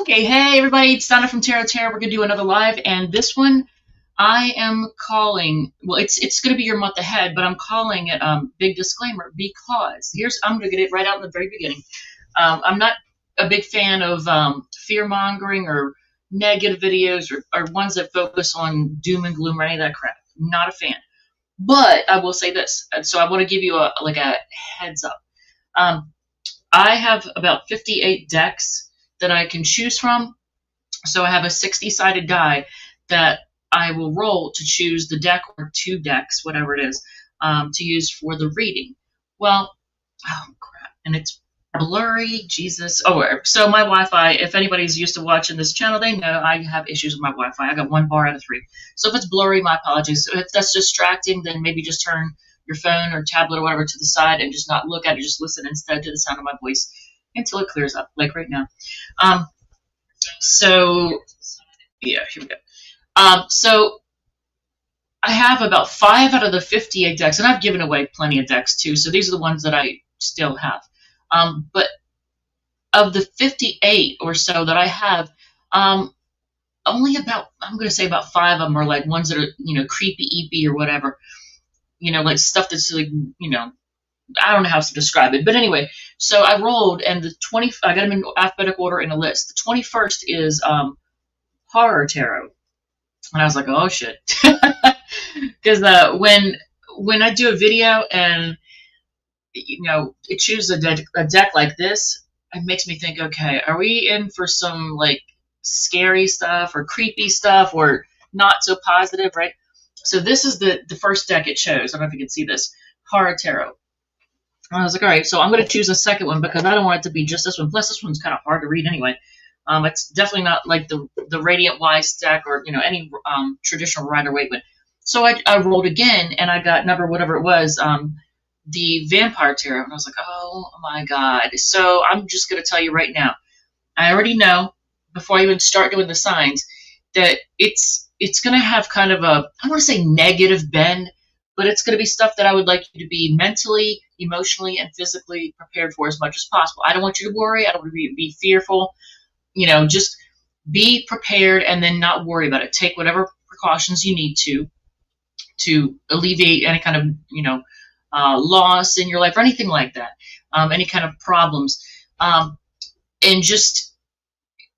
Okay, hey everybody, it's Donna from Tarot Tarot. We're gonna do another live, and this one I am calling. Well, it's gonna be your month ahead, but I'm calling it big disclaimer because I'm gonna get it right out in the very beginning. I'm not a big fan of fear mongering or negative videos or ones that focus on doom and gloom or any of that crap. Not a fan. But I will say this, so I want to give you a heads up. I have about 58 decks that I can choose from. So I have a 60-sided die that I will roll to choose the deck or two decks, whatever it is, to use for the reading. Well, oh crap, and it's blurry, Jesus. Oh, so my Wi-Fi, if anybody's used to watching this channel, they know I have issues with my Wi-Fi. I got 1 bar out of 3. So if it's blurry, my apologies. If that's distracting, then maybe just turn your phone or tablet or whatever to the side and just not look at it, just listen instead to the sound of my voice until it clears up, like right now. So yeah, here we go. So I have about 5 out of the 58 decks, and I've given away plenty of decks too, so these are the ones that I still have. But of the 58 or so that I have, only about, I'm going to say about 5 of them are like ones that are, creepy, eepy or whatever. Like stuff that's like, I don't know how to describe it. But anyway, so I rolled, and I got them in alphabetical order in a list. The 21st is Horror Tarot. And I was like, oh shit. Because when I do a video and, it chooses a deck like this, it makes me think, okay, are we in for some like scary stuff or creepy stuff or not so positive, right? So this is the first deck it chose. I don't know if you can see this. Horror Tarot. And I was like, all right, so I'm going to choose a second one because I don't want it to be just this one. Plus, this one's kind of hard to read anyway. It's definitely not like the Radiant Wise deck or, any traditional Rider-Waite. So I rolled again, and I got number whatever it was, the Vampire Tarot. And I was like, oh, my God. So I'm just going to tell you right now. I already know, before I even start doing the signs, that it's going to have kind of a, I don't want to say negative bend, but it's going to be stuff that I would like you to be mentally, emotionally, and physically prepared for as much as possible. I don't want you to worry. I don't want you to be fearful. Just be prepared and then not worry about it. Take whatever precautions you need to alleviate any kind of, loss in your life or anything like that, any kind of problems. And just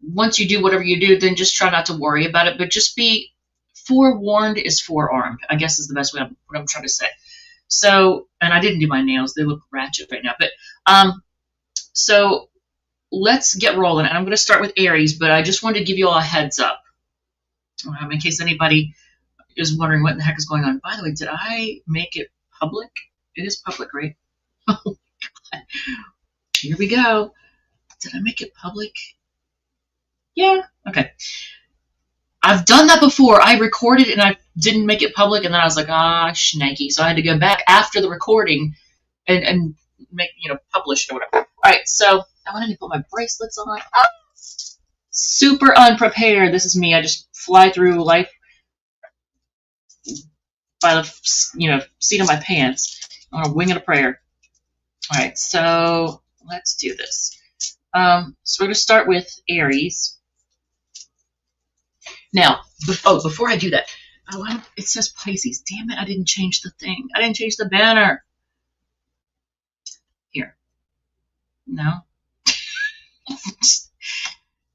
once you do whatever you do, then just try not to worry about it, but just be forewarned is forearmed, I guess is the best way what I'm trying to say. So, and I didn't do my nails. They look ratchet right now. But so let's get rolling. And I'm going to start with Aries, but I just wanted to give you all a heads up in case anybody is wondering what the heck is going on. By the way, did I make it public? It is public, right? Oh, God. Here we go. Did I make it public? Yeah. Okay. I've done that before. I recorded and I didn't make it public, and then I was like, shnikey. So I had to go back after the recording and make, publish it or whatever. All right, so I wanted to put my bracelets on. Super unprepared. This is me. I just fly through life by the, seat of my pants on a wing and a prayer. All right, so let's do this. So we're going to start with Aries. Now, before I do that, it says Pisces. Damn it, I didn't change the thing. I didn't change the banner. Here. No.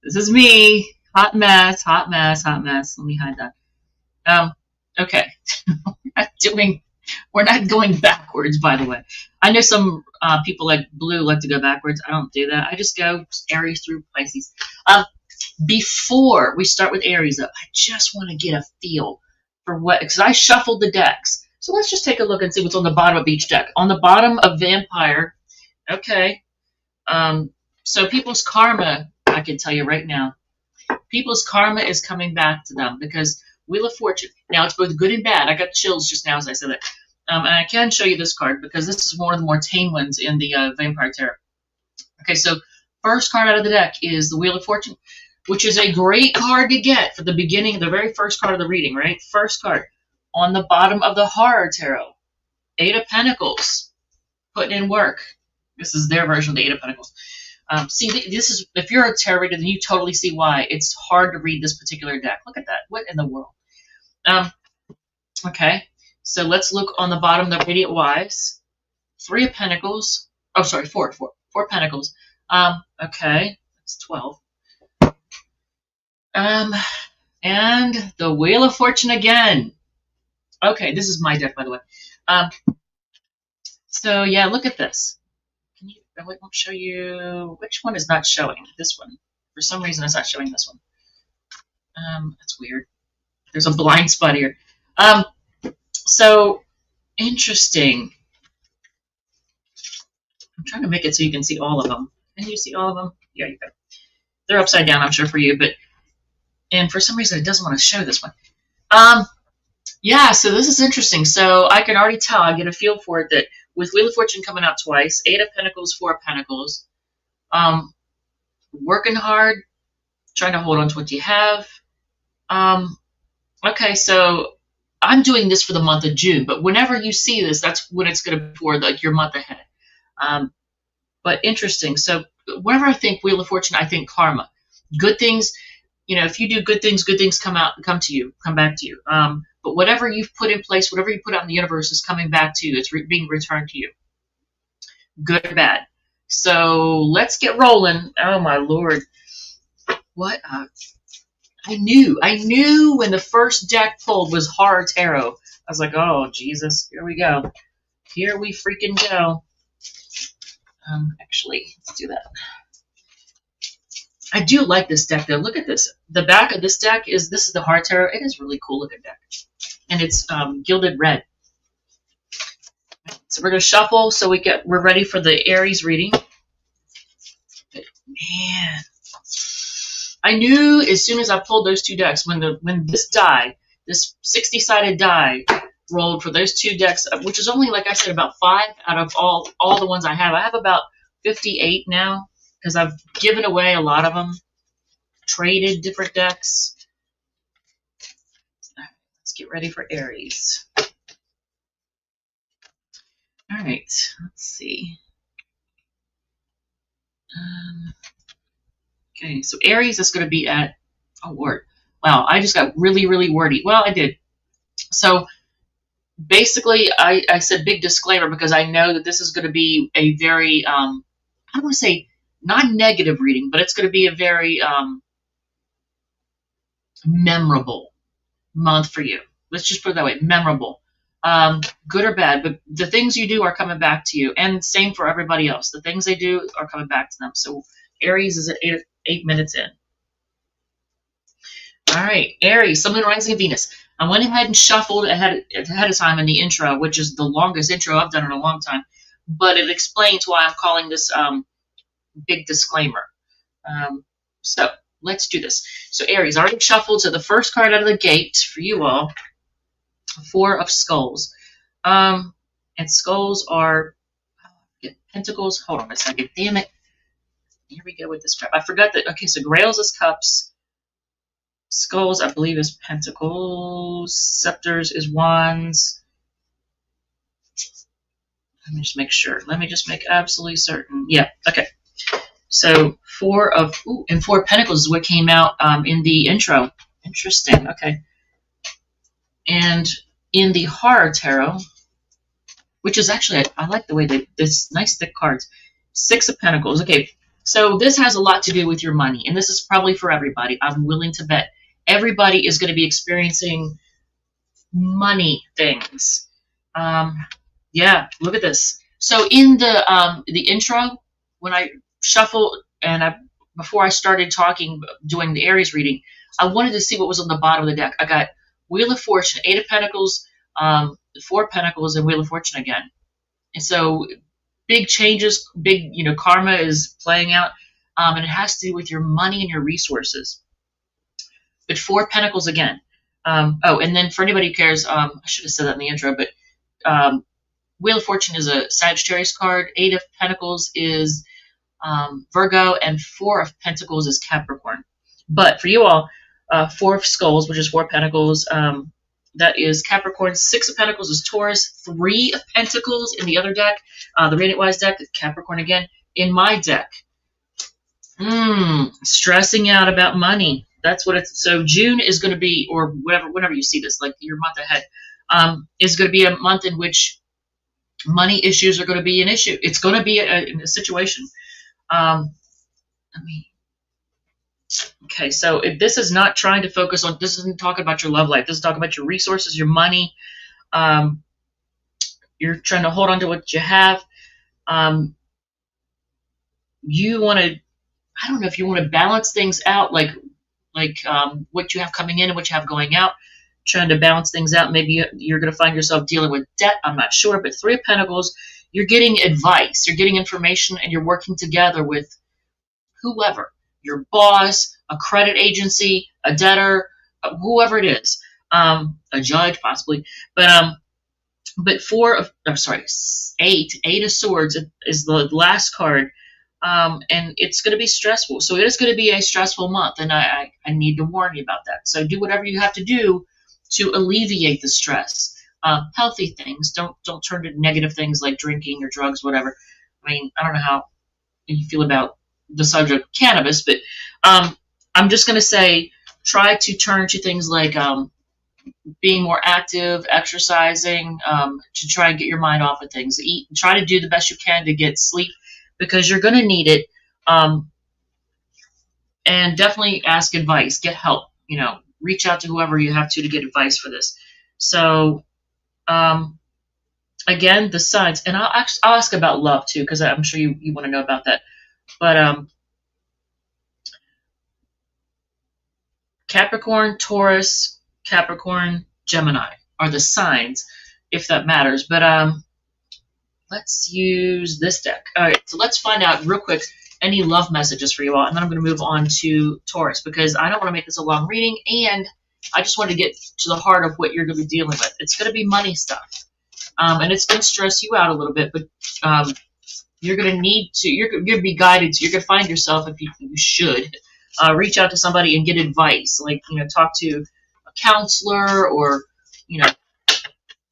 This is me. Hot mess, hot mess, hot mess. Let me hide that. Okay. We're not going backwards, by the way. I know some people like Blue like to go backwards. I don't do that. I just go Aries through Pisces. Before we start with Aries, though, I just want to get a feel for because I shuffled the decks. So let's just take a look and see what's on the bottom of each deck. On the bottom of Vampire, okay. So people's karma, I can tell you right now, people's karma is coming back to them because Wheel of Fortune. Now, it's both good and bad. I got chills just now as I said that. And I can show you this card because this is one of the more tame ones in the Vampire Tarot. Okay, so first card out of the deck is the Wheel of Fortune, which is a great card to get for the beginning, the very first card of the reading, right? First card. On the bottom of the Horror Tarot, 8 of Pentacles, putting in work. This is their version of the 8 of Pentacles. See, this is, if you're a tarot reader, then you totally see why it's hard to read this particular deck. Look at that. What in the world? Okay, so let's look on the bottom, the Radiant Wise. 3 of Pentacles. Oh, sorry, 4 Pentacles. Okay, that's 12. And the Wheel of Fortune again. Okay, this is my deck, by the way. So yeah, look at this. Can you? I won't show you. Which one is not showing? This one. For some reason, it's not showing this one. That's weird. There's a blind spot here. So interesting. I'm trying to make it so you can see all of them. Can you see all of them? Yeah, you can. They're upside down, I'm sure, for you, and for some reason it doesn't want to show this one. Yeah, so this is interesting. So I can already tell, I get a feel for it, that with Wheel of Fortune coming out twice, 8 of Pentacles, 4 of Pentacles, working hard, trying to hold on to what you have. Okay, so I'm doing this for the month of June, but whenever you see this, that's when it's going to be for like your month ahead. But interesting. So whenever I think Wheel of Fortune, I think karma. Good things, if you do good things come back to you. But whatever you've put in place, whatever you put out in the universe is coming back to you. It's being returned to you. Good or bad. So let's get rolling. Oh my Lord. What? I knew when the first deck pulled was Horror Tarot. I was like, oh Jesus, here we go. Here we freaking go. Actually, let's do that. I do like this deck though. Look at this. The back of this deck is the Horror Tarot. It is really cool looking deck, and it's gilded red. So we're gonna shuffle so we're ready for the Aries reading. But man, I knew as soon as I pulled those 2 decks when this 60-sided die rolled for those 2 decks, which is only, like I said, about 5 out of all the ones I have. I have about 58 now because I've given away a lot of them, traded different decks. All right, let's get ready for Aries. All right, let's see. Okay, so Aries is going to be at, oh Lord, wow, I just got really, really wordy. Well, I did. So basically, I said big disclaimer because I know that this is going to be a very, I don't want to say non-negative reading, but it's going to be a very memorable month for you. Let's just put it that way, memorable. Good or bad, but the things you do are coming back to you, and same for everybody else. The things they do are coming back to them. So Aries is at 8 minutes in. All right, Aries, Sun, Moon, Rising, Venus. I went ahead and shuffled ahead of time in the intro, which is the longest intro I've done in a long time, but it explains why I'm calling this big disclaimer. So let's do this. So Aries, already shuffled. So the first card out of the gate for you all, 4 of Skulls. And Skulls are Pentacles. Hold on a second. Damn it. Here we go with this crap. I forgot that. Okay, so Grails is Cups. Skulls, I believe, is Pentacles. Scepters is Wands. Let me just make sure. Let me just make absolutely certain. Yeah, okay. So 4 Pentacles is what came out in the intro. Interesting, okay. And in the Horror Tarot, which is actually, I like the way this nice thick cards. 6 of Pentacles. Okay, so this has a lot to do with your money, and this is probably for everybody. I'm willing to bet everybody is going to be experiencing money things. Yeah, look at this. So in the intro, when I shuffled and before I started doing the Aries reading, I wanted to see what was on the bottom of the deck. I got Wheel of Fortune, 8 of Pentacles, 4 Pentacles, and Wheel of Fortune again. And so big changes, big, karma is playing out, and it has to do with your money and your resources. But 4 Pentacles again. And then for anybody who cares, I should have said that in the intro, but Wheel of Fortune is a Sagittarius card, 8 of Pentacles is Virgo, and 4 of Pentacles is Capricorn. But for you all, 4 of Skulls, which is 4 Pentacles, that is Capricorn. 6 of Pentacles is Taurus. 3 of Pentacles in the other deck, the Radiant Wise deck, Capricorn again. In my deck, Stressing out about money. That's what it's. So June is going to be, or whatever, whenever you see this, like your month ahead, is going to be a month in which money issues are going to be an issue. It's going to be a situation. Let me. Okay, so if this is not trying to focus on. This isn't talking about your love life. This is talking about your resources, your money. You're trying to hold on to what you have. You want to. I don't know if you want to balance things out, like what you have coming in and what you have going out, trying to balance things out. Maybe you're going to find yourself dealing with debt. I'm not sure, but Three of Pentacles, you're getting advice, you're getting information, and you're working together with whoever, your boss, a credit agency, a debtor, whoever it is, a judge possibly. But eight of swords is the last card. And it's going to be stressful. So it is going to be a stressful month, and I need to warn you about that. So do whatever you have to do to alleviate the stress. Healthy things. Don't turn to negative things like drinking or drugs, whatever. I mean, I don't know how you feel about the subject of cannabis, but I'm just going to say try to turn to things like being more active, exercising, to try and get your mind off of things. Try to do the best you can to get sleep, because you're going to need it. And definitely ask advice, get help, reach out to whoever you have to get advice for this. So, again, the signs, and I'll ask about love too, because I'm sure you want to know about that. But Capricorn, Taurus, Capricorn, Gemini are the signs, if that matters. But let's use this deck. All right, so let's find out real quick any love messages for you all, and then I'm going to move on to Taurus, because I don't want to make this a long reading, and I just want to get to the heart of what you're going to be dealing with. It's going to be money stuff, and it's going to stress you out a little bit, but you're going to be guided to, you're going to find yourself, if you should, reach out to somebody and get advice, like, talk to a counselor, or,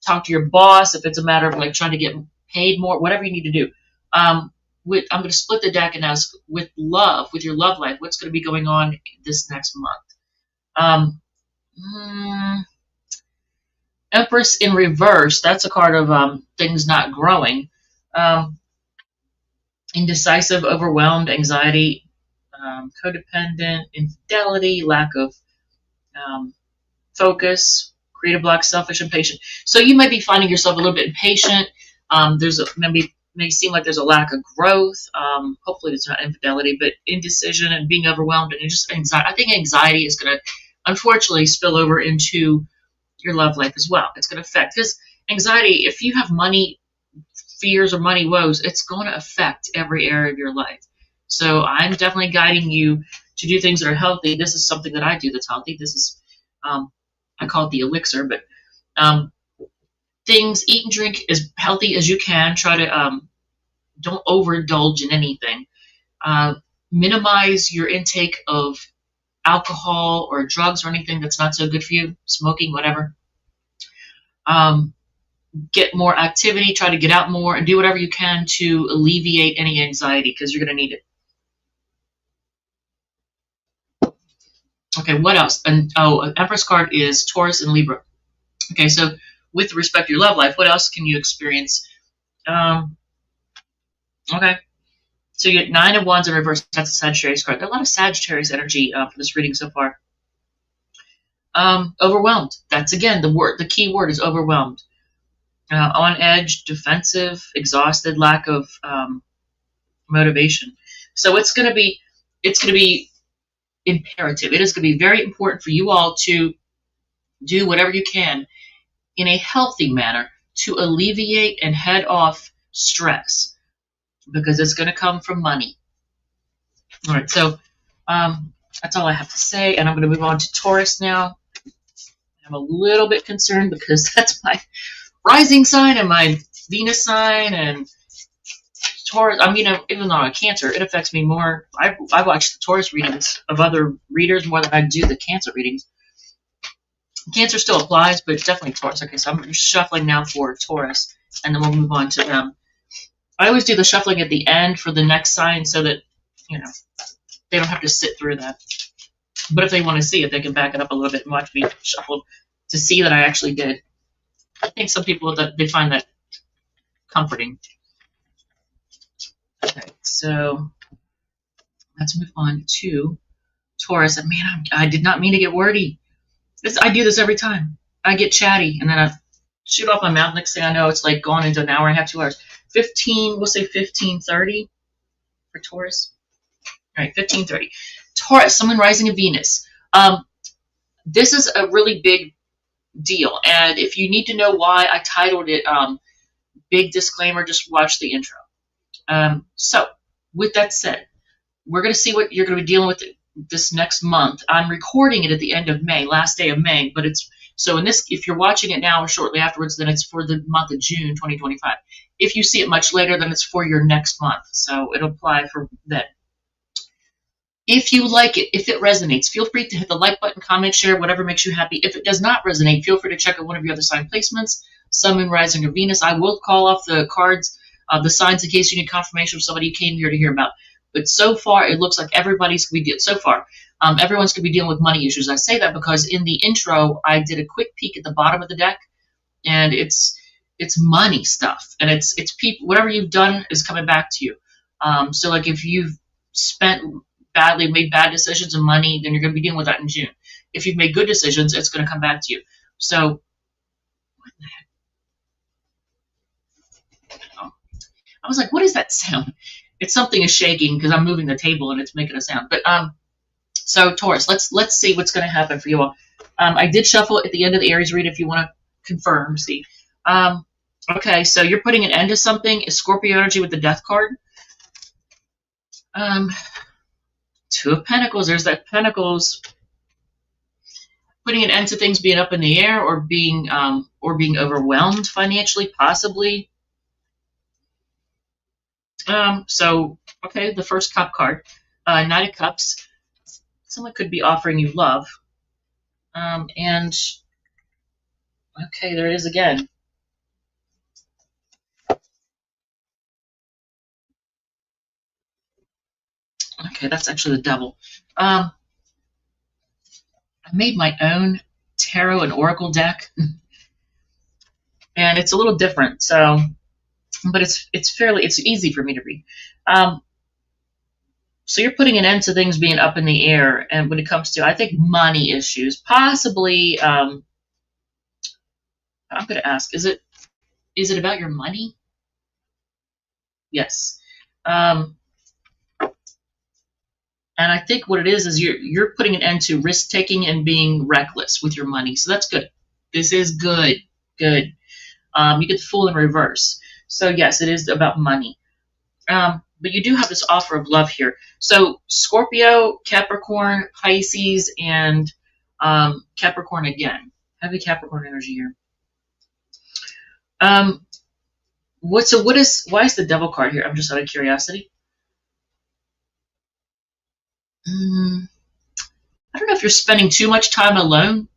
talk to your boss if it's a matter of like trying to get paid more, whatever you need to do. I'm going to split the deck and ask, with your love life, what's going to be going on this next month? Empress in reverse, that's a card of things not growing. Indecisive, overwhelmed, anxiety, codependent, infidelity, lack of focus, creative block, selfish, impatient. So you might be finding yourself a little bit impatient. May seem like there's a lack of growth. Hopefully it's not infidelity, but indecision and being overwhelmed, and just anxiety. I think anxiety is going to, unfortunately, spill over into your love life as well. It's going to affect, because anxiety, if you have money fears or money woes, it's going to affect every area of your life. So I'm definitely guiding you to do things that are healthy. This is something that I do that's healthy. This is, I call it the elixir, but things, eat and drink as healthy as you can. Try to don't overindulge in anything. Minimize your intake of alcohol or drugs or anything that's not so good for you, smoking, whatever. Get more activity, try to get out more, and do whatever you can to alleviate any anxiety, because you're going to need it. Okay, what else? And an Empress card is Taurus and Libra. Okay, so with respect to your love life, what else can you experience? Okay, so you get 9 of Wands in reverse. That's a Sagittarius card. There's a lot of Sagittarius energy for this reading so far. Overwhelmed. That's, again, the key word is overwhelmed. On edge, defensive, exhausted, lack of motivation. So it's going to be imperative. It is going to be very important for you all to do whatever you can in a healthy manner to alleviate and head off stress, because it's going to come from money. All right, so that's all I have to say, and I'm going to move on to Taurus now. I'm a little bit concerned because that's my rising sign and my Venus sign, and Taurus. Even though I'm a Cancer, it affects me more. I watch the Taurus readings of other readers more than I do the Cancer readings. Cancer still applies, but it's definitely Taurus. Okay, so I'm just shuffling now for Taurus, and then we'll move on to them. I always do the shuffling at the end for the next sign, so that They don't have to sit through that. But if they want to see it, they can back it up a little bit and watch me shuffle to see that I actually did. I think some people that they find that comforting. Okay, so let's move on to Taurus. And man, I did not mean to get wordy. I do this every time. I get chatty, and then I shoot off my mouth. Next thing I know, it's like gone into an hour and a half, 2 hours. 15, we'll say 15:30 for Taurus. All right, 15:30. Taurus, Sun rising in Venus. This is a really big deal, and if you need to know why I titled it big disclaimer, just watch the intro. So with that said, we're going to see what you're going to be dealing with this next month. I'm recording it at the end of May, last day of May, but it's so in this, if you're watching it now or shortly afterwards, then it's for the month of June 2025. If you see it much later, then it's for your next month, so it'll apply for then. If you like it, if it resonates, feel free to hit the like button, comment, share, whatever makes you happy. If it does not resonate, feel free to check out one of your other sign placements, Sun, Moon, Rising, or Venus. I will call off the cards, the signs, in case you need confirmation of somebody you came here to hear about. But so far, it looks like everybody's going to be everyone's going to be dealing with money issues. I say that because in the intro, I did a quick peek at the bottom of the deck, and it's money stuff, and it's people. Whatever you've done is coming back to you. So like if you've spent badly, made bad decisions and money, then you're going to be dealing with that in June. If you've made good decisions, it's going to come back to you. So, what the heck? Oh, I was like, what is that sound? It's something is shaking because I'm moving the table and it's making a sound. But so Taurus, let's see what's going to happen for you all. I did shuffle at the end of the Aries read if you want to confirm. See, okay, so you're putting an end to something. Is Scorpio energy with the Death card? Two of Pentacles. There's that Pentacles. Putting an end to things being up in the air or being overwhelmed financially, possibly. So okay, the first Cup card, Knight of Cups. Someone could be offering you love, and okay, there it is again. Okay, that's actually the Devil. I made my own tarot and oracle deck, and it's a little different. So, but it's easy for me to read. So you're putting an end to things being up in the air, and when it comes to, I think, money issues, possibly. I'm going to ask: is it about your money? Yes. And I think what it is you're putting an end to risk taking and being reckless with your money. So that's good. This is good. Good. You get the Fool in reverse. So yes, it is about money. But you do have this offer of love here. So Scorpio, Capricorn, Pisces, and Capricorn again. Heavy Capricorn energy here. Why is the Devil card here? I'm just out of curiosity. I don't know if you're spending too much time alone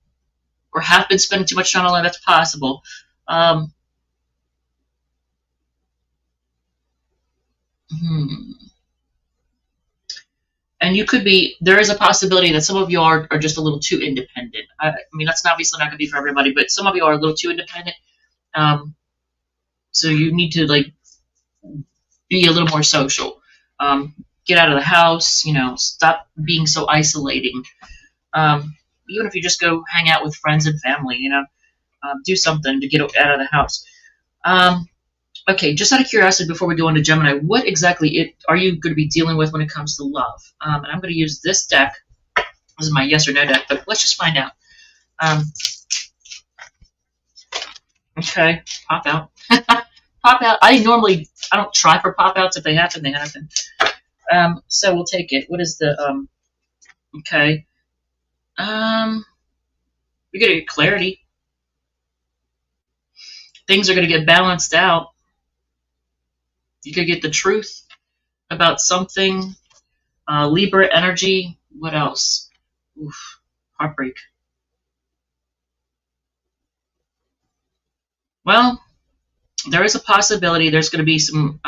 or have been spending too much time alone. That's possible. And you could be, there is a possibility that some of you are just a little too independent. I mean, that's obviously not going to be for everybody, but some of you are a little too independent. So you need to like be a little more social. Get out of the house, stop being so isolating. Even if you just go hang out with friends and family, do something to get out of the house. Okay, just out of curiosity, before we go into Gemini, what exactly are you going to be dealing with when it comes to love? And I'm going to use this deck. This is my yes or no deck, but let's just find out. Okay, pop out. Pop out. I don't try for pop outs. If they happen, they happen. So we'll take it. What is the, okay. We're going to get clarity. Things are going to get balanced out. You could get the truth about something. Libra energy. What else? Oof, heartbreak. Well, there is a possibility there's going to be some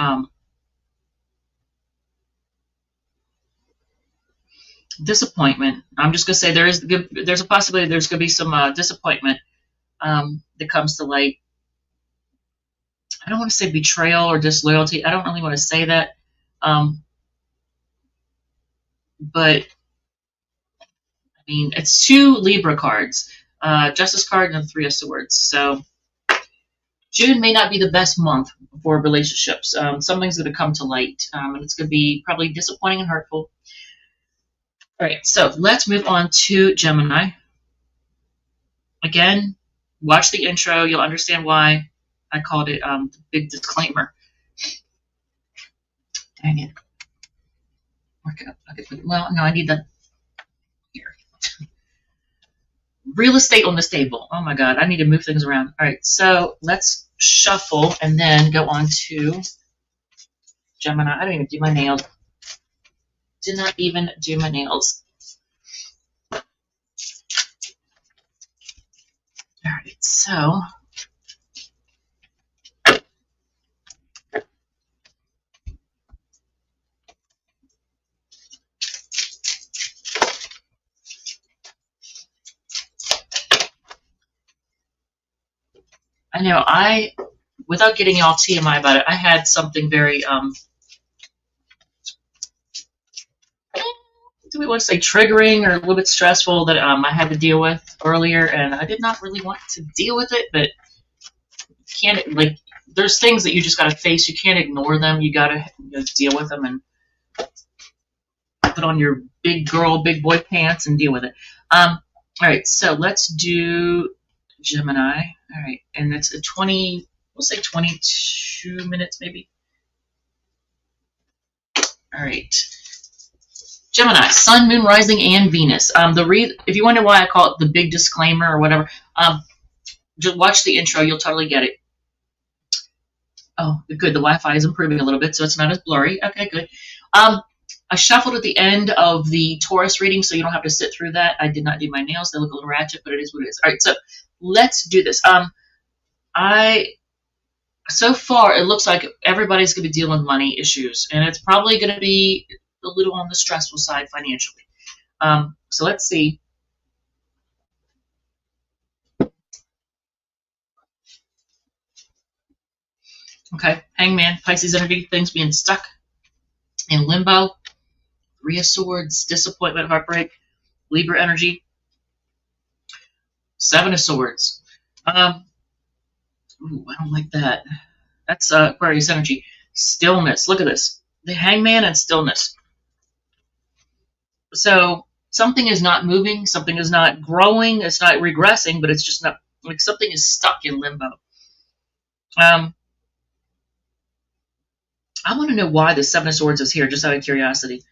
disappointment. I'm just gonna say there's a possibility there's gonna be some disappointment that comes to light. I don't want to say betrayal or disloyalty. I don't really want to say that, but I mean it's two Libra cards, Justice card and the Three of Swords. So June may not be the best month for relationships. Something's going to come to light, and it's going to be probably disappointing and hurtful. All right, so let's move on to Gemini. Again, watch the intro. You'll understand why I called it the big disclaimer. Dang it. Okay, well, no, I need that here. Real estate on this table. Oh my God, I need to move things around. All right, so let's shuffle and then go on to Gemini. I don't even do my nails. Did not even do my nails. All right, so I know without getting all TMI about it, I had something very do we want to say triggering or a little bit stressful that I had to deal with earlier, and I did not really want to deal with it, but can't, like, there's things that you just got to face. You can't ignore them. You got to deal with them and put on your big girl, big boy pants and deal with it. All right, so let's do Gemini. All right, and it's a 20, we'll say 22 minutes maybe. All right. Gemini, Sun, Moon, Rising, and Venus. If you wonder why I call it the big disclaimer or whatever, just watch the intro. You'll totally get it. Oh, good. The Wi-Fi is improving a little bit, so it's not as blurry. Okay, good. I shuffled at the end of the Taurus reading, so you don't have to sit through that. I did not do my nails. They look a little ratchet, but it is what it is. All right, so let's do this. So far, it looks like everybody's going to be dealing with money issues, and it's probably going to be a little on the stressful side financially. So let's see. Okay, Hangman, Pisces energy, things being stuck in limbo. Three of Swords, disappointment, heartbreak. Libra energy. Seven of Swords. Ooh, I don't like that. That's Aquarius energy. Stillness. Look at this. The Hangman and stillness. So something is not moving, something is not growing, it's not regressing, but it's just not, like, something is stuck in limbo. I want to know why the Seven of Swords is here, just out of curiosity.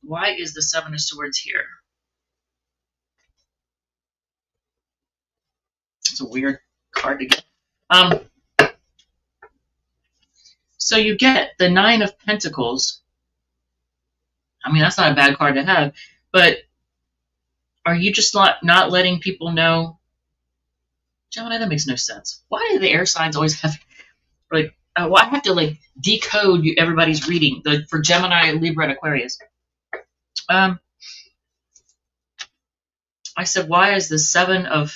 Why is the Seven of Swords here? It's a weird card to get. So you get the Nine of Pentacles. I mean, that's not a bad card to have, but are you just not letting people know? Gemini, that makes no sense. Why do the air signs always have, like, well, I have to, like, decode everybody's reading for Gemini, Libra, and Aquarius. I said, why is the Seven of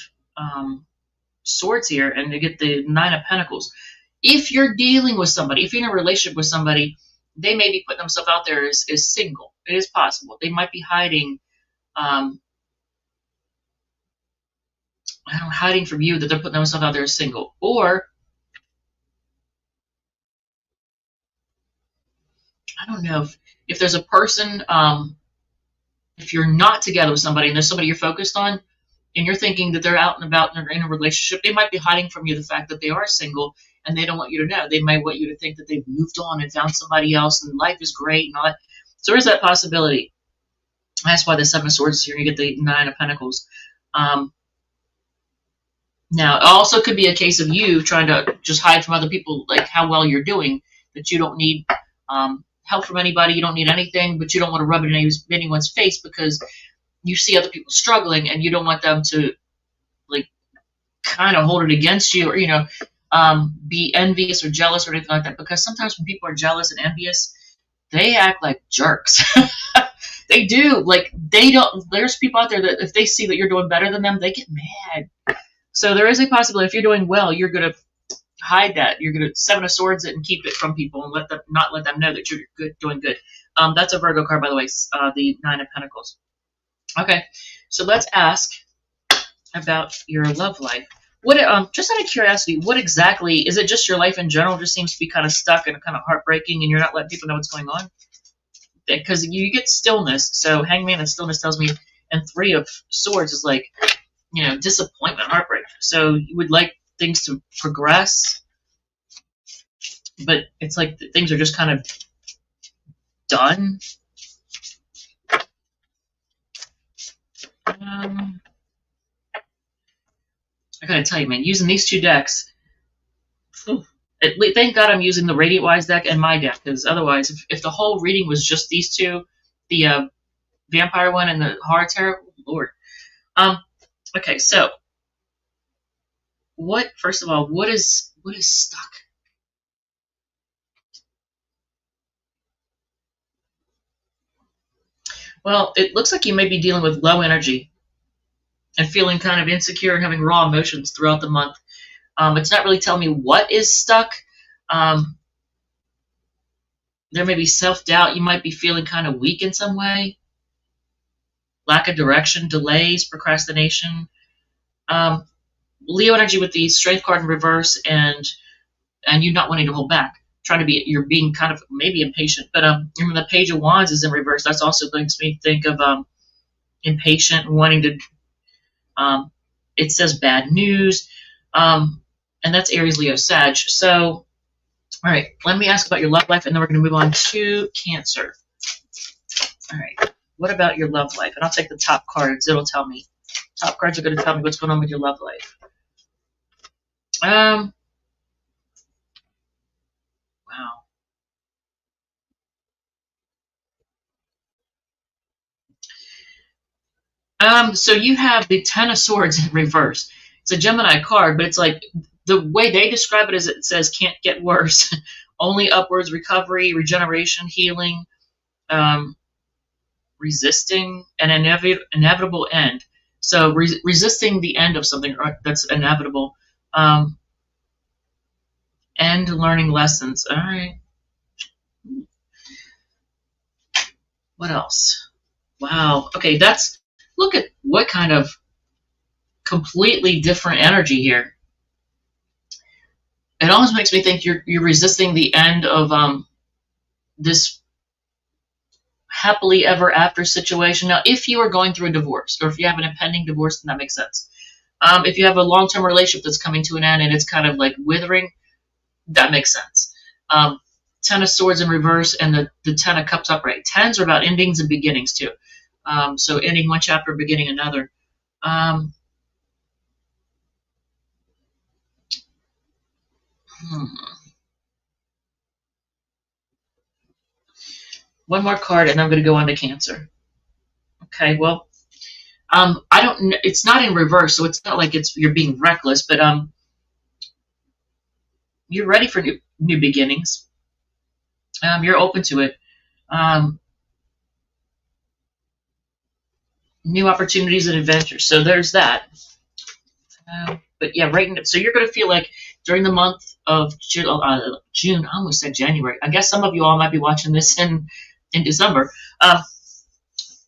Swords here, and you get the Nine of Pentacles? If you're dealing with somebody, if you're in a relationship with somebody, they may be putting themselves out there as single. It is possible. They might be hiding, hiding from you that they're putting themselves out there as single. Or, I don't know, if there's a person, if you're not together with somebody and there's somebody you're focused on, and you're thinking that they're out and about and they're in a relationship, they might be hiding from you the fact that they are single, and they don't want you to know. They might want you to think that they've moved on and found somebody else and life is great and all that. So there's that possibility. That's why the Seven of Swords is here. You get the Nine of Pentacles. Now, it also could be a case of you trying to just hide from other people, like how well you're doing, that you don't need help from anybody, you don't need anything, but you don't want to rub it in anyone's face because you see other people struggling and you don't want them to, like, kind of hold it against you or, be envious or jealous or anything like that. Because sometimes when people are jealous and envious, they act like jerks. They do. Like, they don't, there's people out there that if they see that you're doing better than them, they get mad. So there is a possibility if you're doing well, you're going to hide that. You're going to Seven of Swords it and keep it from people and not let them know that you're good, doing good. That's a Virgo card, by the way, the Nine of Pentacles. Okay, so let's ask about your love life. What, just out of curiosity, what exactly, is it just your life in general just seems to be kind of stuck and kind of heartbreaking and you're not letting people know what's going on? Because you get stillness, so Hangman and stillness tells me, and Three of Swords is like, disappointment, heartbreak. So you would like things to progress, but it's like things are just kind of done. I gotta tell you, man, using these two decks, thank God I'm using the Radiant Wise deck and my deck, because otherwise, if the whole reading was just these two, the Vampire one and the Horror Tarot, Lord. Okay, so first of all, what is stuck? Well, it looks like you may be dealing with low energy and feeling kind of insecure and having raw emotions throughout the month. It's not really telling me what is stuck. There may be self-doubt. You might be feeling kind of weak in some way. Lack of direction, delays, procrastination. Leo energy with the Strength card in reverse and you not wanting to hold back. You're being kind of maybe impatient. But the Page of Wands is in reverse. That's also makes me think of impatient, wanting to. It says bad news, and that's Aries, Leo, Sag. So, all right, let me ask about your love life, and then we're going to move on to Cancer. All right, what about your love life? And I'll take the top cards. It'll tell me. Top cards are going to tell me what's going on with your love life. Wow. So you have the Ten of Swords in reverse. It's a Gemini card, but it's like the way they describe it is it says can't get worse. Only upwards, recovery, regeneration, healing, resisting, an inevitable end. So resisting the end of something that's inevitable. And learning lessons. All right. What else? Wow. Okay, look at what kind of completely different energy here. It almost makes me think you're resisting the end of this happily ever after situation. Now, if you are going through a divorce, or if you have an impending divorce, then that makes sense. If you have a long-term relationship that's coming to an end and it's kind of like withering, that makes sense. Ten of Swords in reverse and the Ten of Cups upright. Tens are about endings and beginnings too. So ending one chapter, beginning another. One more card, and I'm going to go on to Cancer. Okay, well, I don't. It's not in reverse, so it's not like you're being reckless, but you're ready for new beginnings. You're open to it. New opportunities and adventures. So there's that. But yeah, so you're going to feel like during the month of June, I almost said January. I guess some of you all might be watching this in December.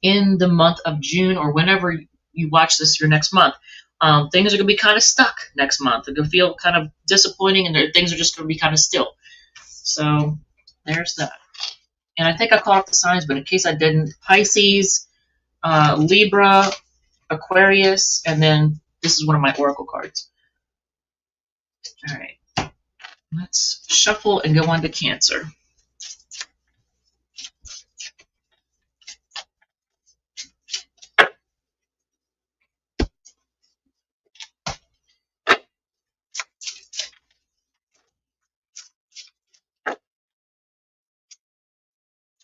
In the month of June or whenever you watch this your next month, things are going to be kind of stuck next month. They're going to feel kind of disappointing and things are just going to be kind of still. So there's that. And I think I called out the signs, but in case I didn't, Pisces, Libra, Aquarius, and then this is one of my oracle cards. All right. Let's shuffle and go on to Cancer.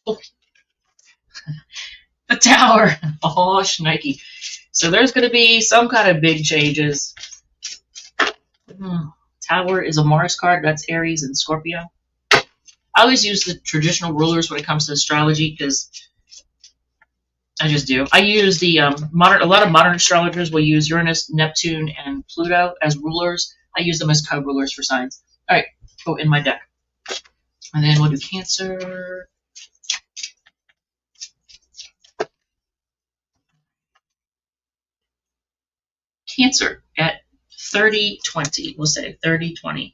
Oh. The Tower. Oh, shnikey. So there's going to be some kind of big changes. Tower is a Mars card. That's Aries and Scorpio. I always use the traditional rulers when it comes to astrology because I just do. I use the a lot of modern astrologers will use Uranus, Neptune, and Pluto as rulers. I use them as co-rulers for signs. All right, go in my deck. And then we'll do Cancer. Cancer at 30-20. We'll say 30-20.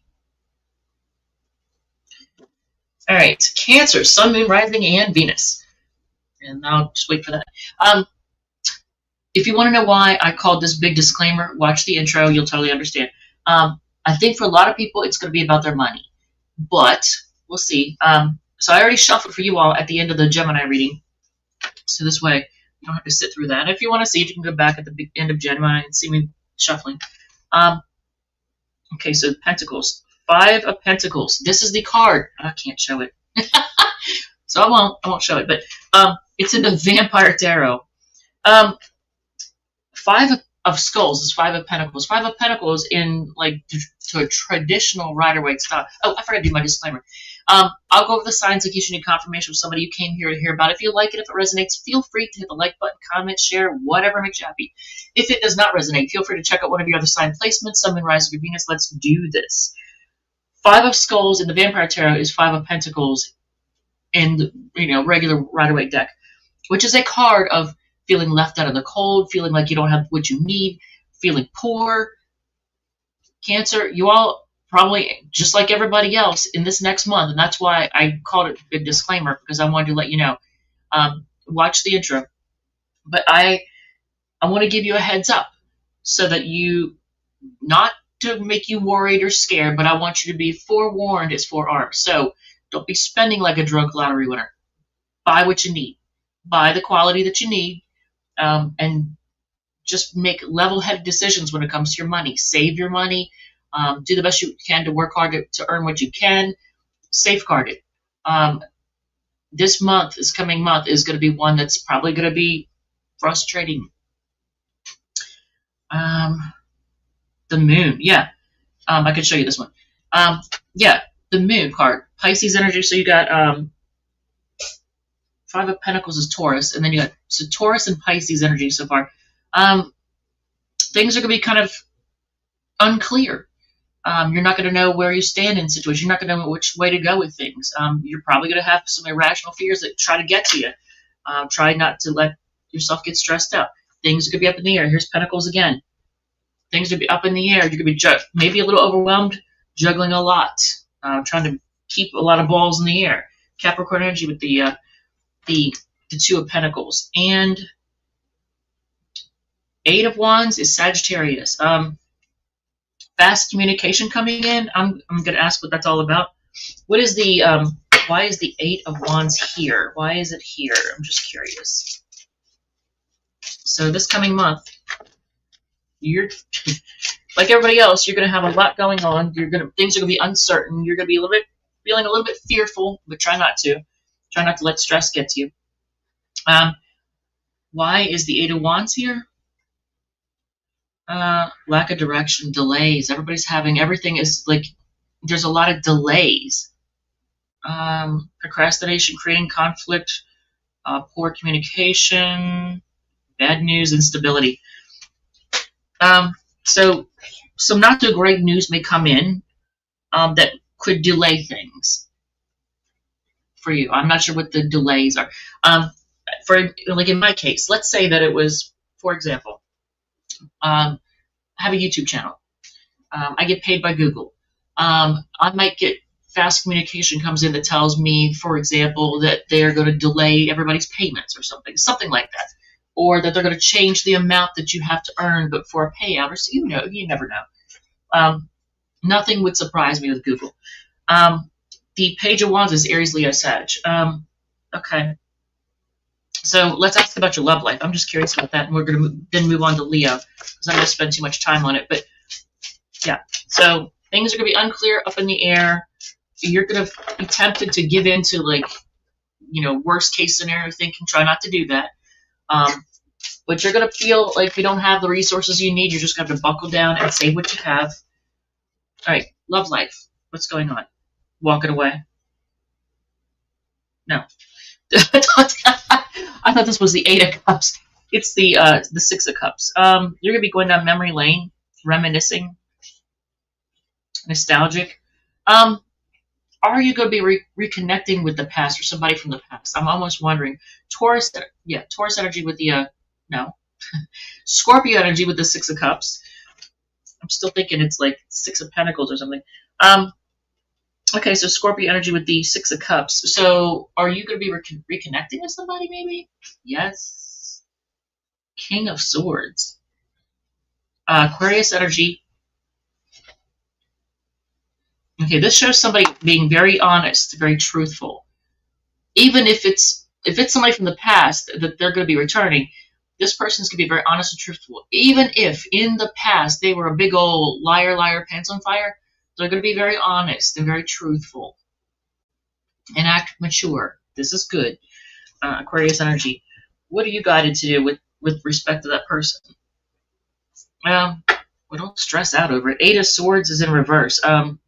All right, Cancer, Sun, Moon, Rising, and Venus. And I'll just wait for that. If you want to know why I called this big disclaimer, watch the intro. You'll totally understand. I think for a lot of people, it's going to be about their money. But we'll see. So I already shuffled for you all at the end of the Gemini reading. So this way, you don't have to sit through that. If you want to see it, you can go back at the end of Gemini and see me shuffling. Okay, so Pentacles. 5 of Pentacles. This is the card. I can't show it. So I won't show it. But it's in the Vampire Tarot. 5 of Skulls is 5 of Pentacles. 5 of Pentacles in like to a traditional Rider-Waite style. Oh, I forgot to do my disclaimer. I'll go over the signs in case you need confirmation from somebody you came here to hear about. If you like it, if it resonates, feel free to hit the like button, comment, share, whatever makes you happy. If it does not resonate, feel free to check out one of your other sign placements. Sun, Moon, Rising, Venus. Let's do this. 5 of Skulls in the Vampire Tarot is 5 of Pentacles in the regular Rider-Waite deck, which is a card of feeling left out in the cold, feeling like you don't have what you need, feeling poor. Cancer, you all probably, just like everybody else, in this next month, and that's why I called it a big disclaimer, because I wanted to let you know. Watch the intro. But I want to give you a heads up so that you, not to make you worried or scared, but I want you to be forewarned is forearmed. So don't be spending like a drunk lottery winner. Buy what you need. Buy the quality that you need, and just make level-headed decisions when it comes to your money. Save your money. Do the best you can to work hard to earn what you can. Safeguard it. This coming month, is going to be one that's probably going to be frustrating. The Moon, yeah. I can show you this one. Yeah, the Moon card. Pisces energy, so you got 5 of Pentacles is Taurus, and then you got Taurus and Pisces energy so far. Things are going to be kind of unclear. You're not going to know where you stand in situations. You're not going to know which way to go with things. You're probably going to have some irrational fears that try to get to you. Try not to let yourself get stressed out. Things are going to be up in the air. Here's Pentacles again. Things are going to be up in the air. You're going to be maybe a little overwhelmed, juggling a lot, trying to keep a lot of balls in the air. Capricorn energy with the 2 of Pentacles. And 8 of Wands is Sagittarius. Fast communication coming in. I'm going to ask what that's all about. What is the why is the 8 of Wands here? Why is it here? I'm just curious. So this coming month, you're like everybody else. You're going to have a lot going on. Things are going to be uncertain. You're going to be feeling a little bit fearful, but try not to. Try not to let stress get to you. Why is the 8 of Wands here? Lack of direction, delays. Everything is like, there's a lot of delays. Procrastination, creating conflict, poor communication, bad news, instability. So some not so great news may come in that could delay things for you. I'm not sure what the delays are. For like in my case, let's say that it was, for example, I have a YouTube channel. I get paid by Google. I might get fast communication comes in that tells me, for example, that they're going to delay everybody's payments or something like that, or that they're going to change the amount that you have to earn, but for a payout, or so, you never know. Nothing would surprise me with Google. The Page of Wands is Aries, Leo, Sag. Okay. So let's ask about your love life. I'm just curious about that, and we're going to then move on to Leo, because I'm going to spend too much time on it. But yeah, so things are going to be unclear, up in the air. You're going to be tempted to give in to, like, worst case scenario thinking. Try not to do that. But you're going to feel like you don't have the resources you need. You're just going to have to buckle down and save what you have. All right, love life. What's going on? Walking away? No. I thought this was the Eight of Cups. It's the Six of Cups. You're gonna be going down memory lane, reminiscing, nostalgic. Um, are you gonna be reconnecting with the past or somebody from the past? I'm almost wondering. Taurus, yeah, Taurus energy with the no, Scorpio energy with the Six of Cups. I'm still thinking it's like Six of Pentacles or something. Okay, so Scorpio energy with the Six of Cups. So are you going to be reconnecting with somebody maybe? Yes. King of Swords. Aquarius energy. Okay, this shows somebody being very honest, very truthful. Even if it's somebody from the past that they're going to be returning, this person's going to be very honest and truthful. Even if in the past they were a big old liar, pants on fire, they're going to be very honest and very truthful and act mature. This is good. Aquarius energy. What are you guided to do with respect to that person? Well, don't stress out over it. Eight of Swords is in reverse. I'm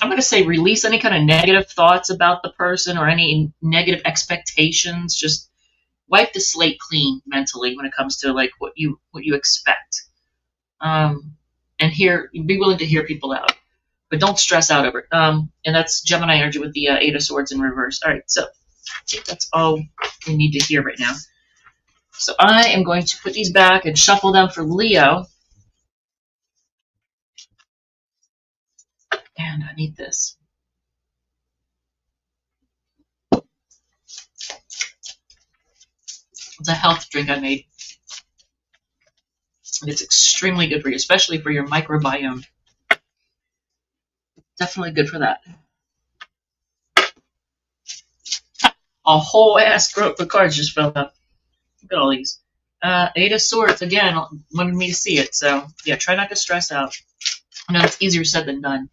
going to say release any kind of negative thoughts about the person or any negative expectations. Just wipe the slate clean mentally when it comes to like what you expect. And be willing to hear people out, but don't stress out over it. And that's Gemini energy with the Eight of Swords in reverse. All right, so I think that's all we need to hear right now. So I am going to put these back and shuffle them for Leo. And I need this. It's a health drink I made. And it's extremely good for you, especially for your microbiome. Definitely good for that. A whole ass group of cards just fell out. Look at all these. Eight of Swords, again, wanted me to see it. So, yeah, try not to stress out. I know it's easier said than done.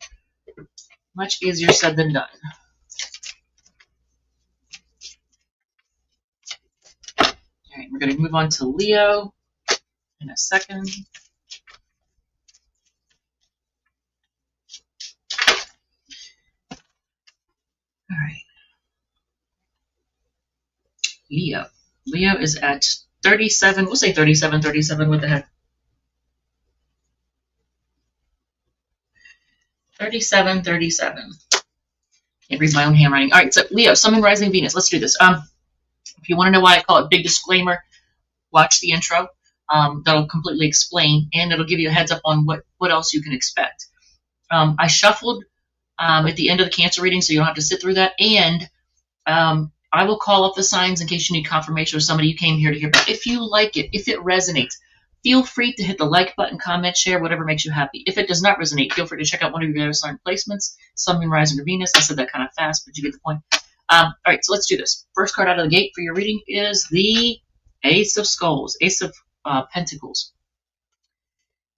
Much easier said than done. All right, we're going to move on to Leo in a second. All right. Leo. Leo is at 37. We'll say 37, 37. What the heck? 37, 37. Can't read my own handwriting. All right, so Leo, Sun and Rising Venus. Let's do this. If you want to know why I call it big disclaimer, watch the intro. That'll completely explain, and it'll give you a heads up on what else you can expect. I shuffled at the end of the Cancer reading, so you don't have to sit through that. And I will call up the signs in case you need confirmation or somebody you came here to hear about. If you like it, if it resonates, feel free to hit the like button, comment, share, whatever makes you happy. If it does not resonate, feel free to check out one of your other sign placements, Sun, Moon, Rising, or Venus. I said that kind of fast, but you get the point. All right, so let's do this. First card out of the gate for your reading is the Ace of Skulls, Ace of Pentacles.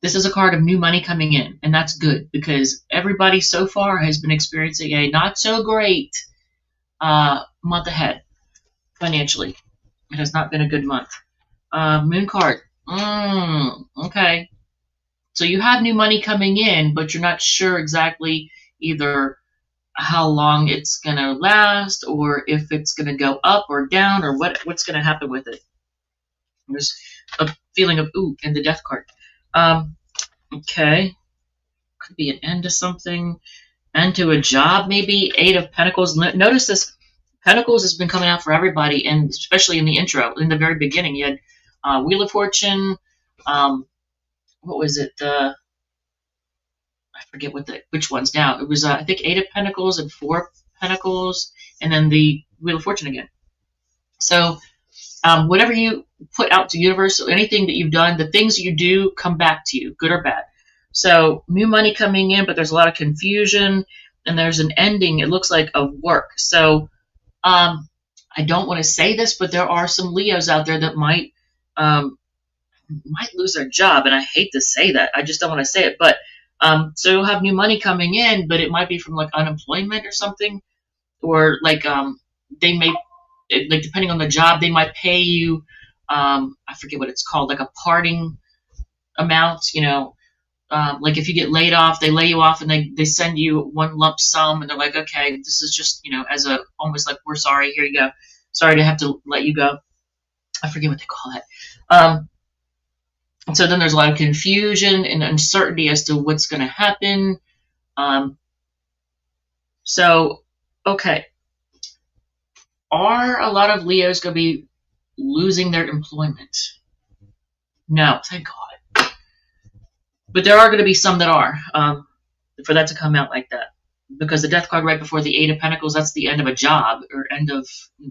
This is a card of new money coming in, and that's good because everybody so far has been experiencing a not so great month ahead financially. It has not been a good month. Moon card. Okay. So you have new money coming in, but you're not sure exactly either how long it's going to last or if it's going to go up or down or what's going to happen with it. There's a feeling of, ooh, and the Death card. Okay. Could be an end to something. End to a job, maybe. Eight of Pentacles. Notice this. Pentacles has been coming out for everybody, and especially in the intro, in the very beginning. You had Wheel of Fortune. What was it? I forget which ones now. It was, I think, Eight of Pentacles and Four of Pentacles, and then the Wheel of Fortune again. So whatever you put out to the universe, anything that you've done, the things you do come back to you, good or bad. So new money coming in, but there's a lot of confusion, and there's an ending, it looks like, of work. So I don't want to say this, but there are some Leos out there that might lose their job, and I hate to say that. I just don't want to say it, but so you'll have new money coming in, but it might be from like unemployment or something, or like they may, like depending on the job, they might pay you. I forget what it's called, like a parting amount, like if you get laid off, they lay you off and they send you one lump sum and they're like, okay, this is just, as a, almost like, we're sorry, here you go. Sorry to have to let you go. I forget what they call it. And so then there's a lot of confusion and uncertainty as to what's going to happen. So, okay. Are a lot of Leos going to be losing their employment? No, thank God. But there are going to be some that are, for that to come out like that. Because the death card right before the Eight of Pentacles, that's the end of a job or end of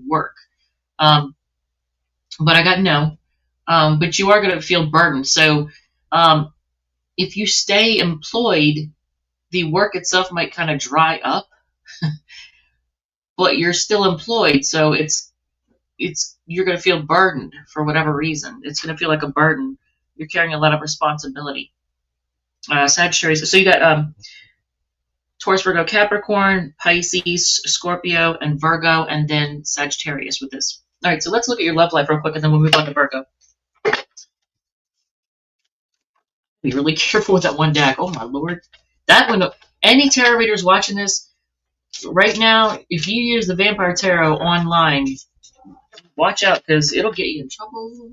work. But I got no. But you are going to feel burdened. So if you stay employed, the work itself might kind of dry up. But you're still employed, so you're going to feel burdened for whatever reason. It's going to feel like a burden. You're carrying a lot of responsibility. Sagittarius. So you got Taurus, Virgo, Capricorn, Pisces, Scorpio, and Virgo, and then Sagittarius with this. All right, so let's look at your love life real quick, and then we'll move on to Virgo. Be really careful with that one deck. Oh, my Lord. That one, any tarot readers watching this, right now, if you use the Vampire Tarot online, watch out because it'll get you in trouble.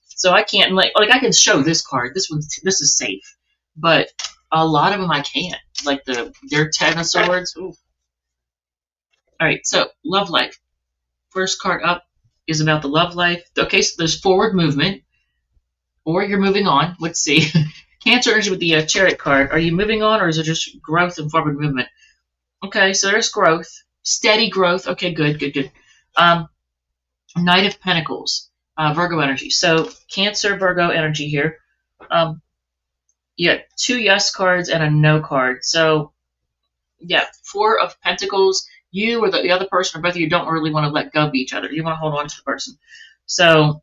So I can't, like I can show this card. This is safe, but a lot of them I can't. Like their Ten of Swords. Ooh. All right, so love life. First card up is about the love life. Okay, so there's forward movement, or you're moving on. Let's see. Cancer energy with the Chariot card. Are you moving on, or is it just growth and forward movement? Okay, so there's growth. Steady growth. Okay, good. Knight of Pentacles. Virgo energy. So Cancer, Virgo energy here. You got 2 yes cards and a no card. So, yeah, 4 of Pentacles. You or the other person or both of you don't really want to let go of each other. You want to hold on to the person. So,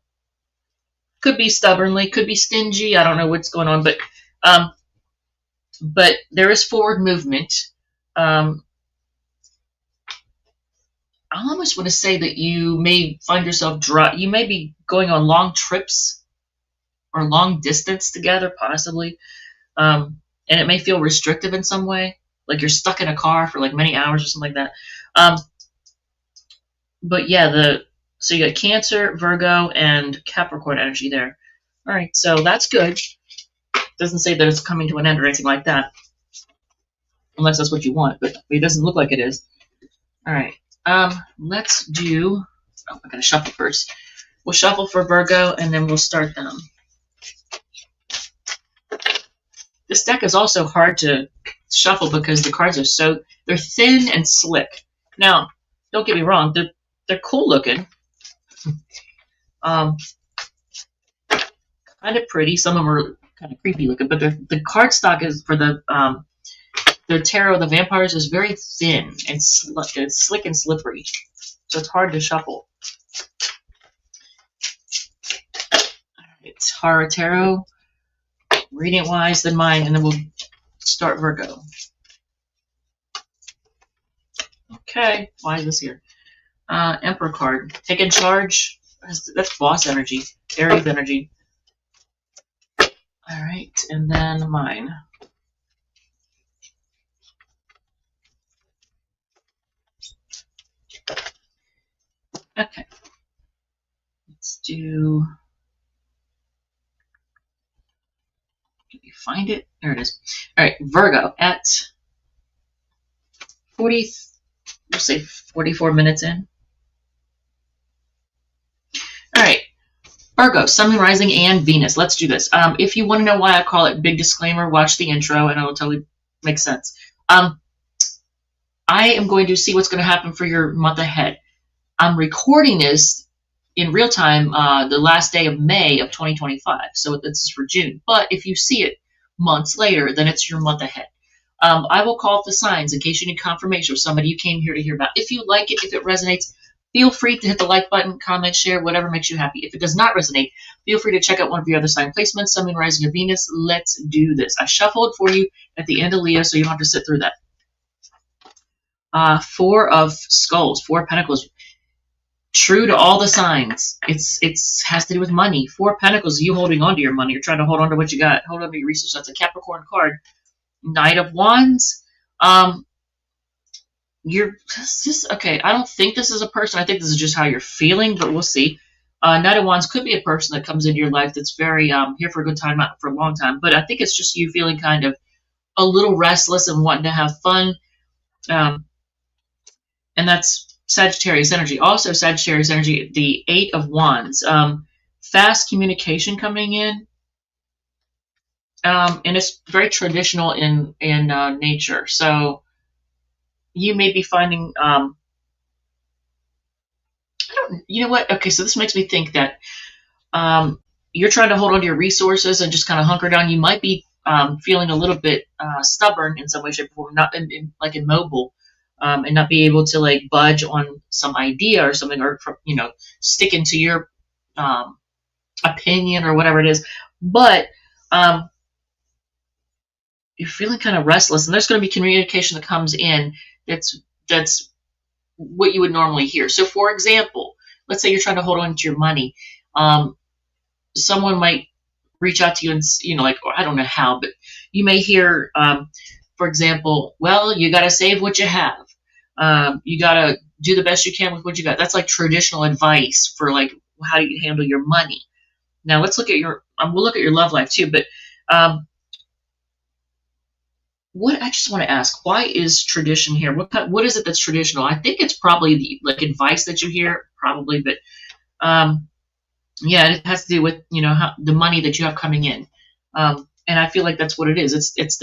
could be stubbornly, could be stingy. I don't know what's going on. But there is forward movement. I almost want to say that you may find yourself you may be going on long trips or long distance together, possibly. And it may feel restrictive in some way, like you're stuck in a car for like many hours or something like that. But yeah, so you got Cancer, Virgo, and Capricorn energy there. All right, so that's good. Doesn't say that it's coming to an end or anything like that, unless that's what you want, but it doesn't look like it is. All right. Let's do, I gotta shuffle first. We'll shuffle for Virgo and then we'll start them. This deck is also hard to shuffle because the cards are they're thin and slick. Now, don't get me wrong, they're cool looking. Kind of pretty. Some of them are kind of creepy looking, but the cardstock is for the tarot, the vampires, is very thin and slick and slippery. So it's hard to shuffle. It's Horror Tarot, reading it wise, then mine, and then we'll start Virgo. Okay, why is this here? Emperor card. Taking charge. That's boss energy. Aries energy. Alright, and then mine. Okay. Let's do... Can you find it? There it is. Alright, Virgo at 40... We'll say 44 minutes in. Alright. Virgo, Sun, Moon, Rising, and Venus. Let's do this. If you want to know why I call it big disclaimer, watch the intro and it'll totally make sense. I am going to see what's going to happen for your month ahead. I'm recording this in real time the last day of May of 2025. So this is for June. But if you see it months later, then it's your month ahead. I will call up the signs in case you need confirmation of somebody you came here to hear about. If you like it, if it resonates, feel free to hit the like button, comment, share, whatever makes you happy. If it does not resonate, feel free to check out one of your other sign placements, Sun, Moon, Rising, or Venus. Let's do this. I shuffled for you at the end of Leo, so you don't have to sit through that. 4 of Skulls, 4 of Pentacles. true to all the signs. It's has to do with money. Four of Pentacles, you holding on to your money. You're trying to hold on to what you got. Hold on to your resources. That's a Capricorn card. Knight of Wands. You're just okay. I don't think this is a person. I think this is just how you're feeling, but we'll see. Knight of Wands could be a person that comes into your life that's very here for a good time, not for a long time. But I think it's just you feeling kind of a little restless and wanting to have fun. And that's Sagittarius energy. Also Sagittarius energy, the Eight of Wands. Fast communication coming in. And it's very traditional in nature. So you may be finding, you know what? Okay, so this makes me think that you're trying to hold on to your resources and just kind of hunker down. You might be feeling a little bit stubborn in some way, shape, or form, not like immobile, and not be able to like budge on some idea or something, or sticking to your opinion or whatever it is. But you're feeling kind of restless, and there's going to be communication that comes in that's what you would normally hear. So, for example, let's say you're trying to hold on to your money. Someone might reach out to you and, like, I don't know how, but you may hear, for example, well, you got to save what you have. You got to do the best you can with what you got. That's like traditional advice for like how you handle your money. Now let's look at we'll look at your love life too, but what I just want to ask, why is tradition here? What is it that's traditional? I think it's probably the like advice that you hear, probably, but yeah, it has to do with the money that you have coming in, and I feel like that's what it is. It's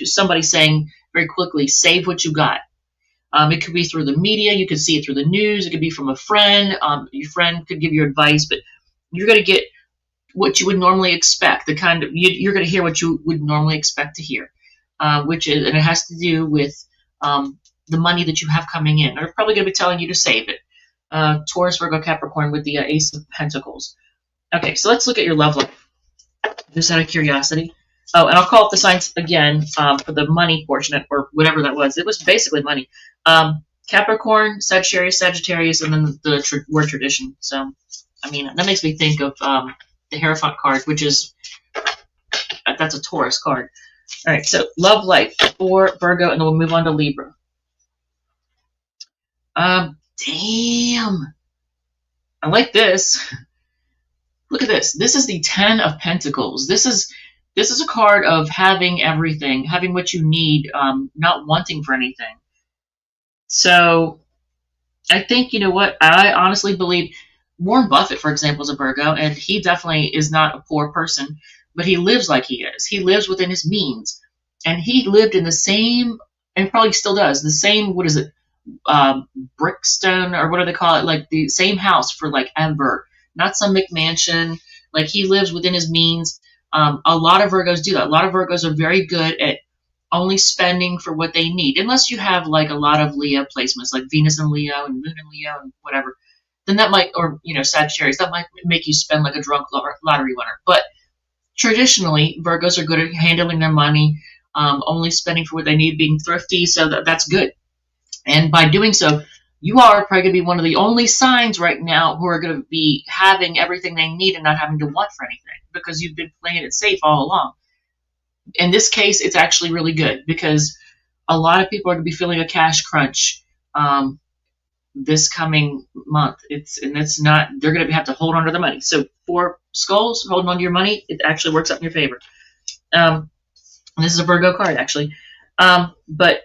somebody saying very quickly, save what you got. It could be through the media, you could see it through the news, it could be from a friend. Your friend could give you advice, but you're going to get what you would normally expect. You're going to hear what you would normally expect to hear, and it has to do with the money that you have coming in. They're probably going to be telling you to save it. Taurus, Virgo, Capricorn with the Ace of Pentacles. Okay, so let's look at your love life, just out of curiosity. Oh, and I'll call up the signs again for the money portion, or whatever that was. It was basically money. Capricorn, Sagittarius, and then the word tradition. So, I mean, that makes me think of the Hierophant card, which is, that's a Taurus card. All right, so love life for Virgo, and then we'll move on to Libra. Damn. I like this. Look at this. This is the Ten of Pentacles. This is a card of having everything, having what you need, not wanting for anything. So I think, you know what, I honestly believe Warren Buffett, for example, is a Virgo, and he definitely is not a poor person, but he lives like he is. He lives within his means. And he lived in the same, and probably still does, the same, what is it, brickstone, or what do they call it, like the same house for like ever. Not some McMansion. Like, he lives within his means. A lot of Virgos do that. A lot of Virgos are very good at only spending for what they need. Unless you have like a lot of Leo placements, like Venus and Leo and Moon and Leo and whatever. Then that might, or Sagittarius, that might make you spend like a drunk lottery winner. But traditionally, Virgos are good at handling their money, only spending for what they need, being thrifty. So that's good. And by doing so, you are probably going to be one of the only signs right now who are going to be having everything they need and not having to want for anything, because you've been playing it safe all along. In this case, it's actually really good, because a lot of people are going to be feeling a cash crunch this coming month. They're going to have to hold on to their money. So for skulls, holding on to your money, it actually works out in your favor. This is a Virgo card, actually. But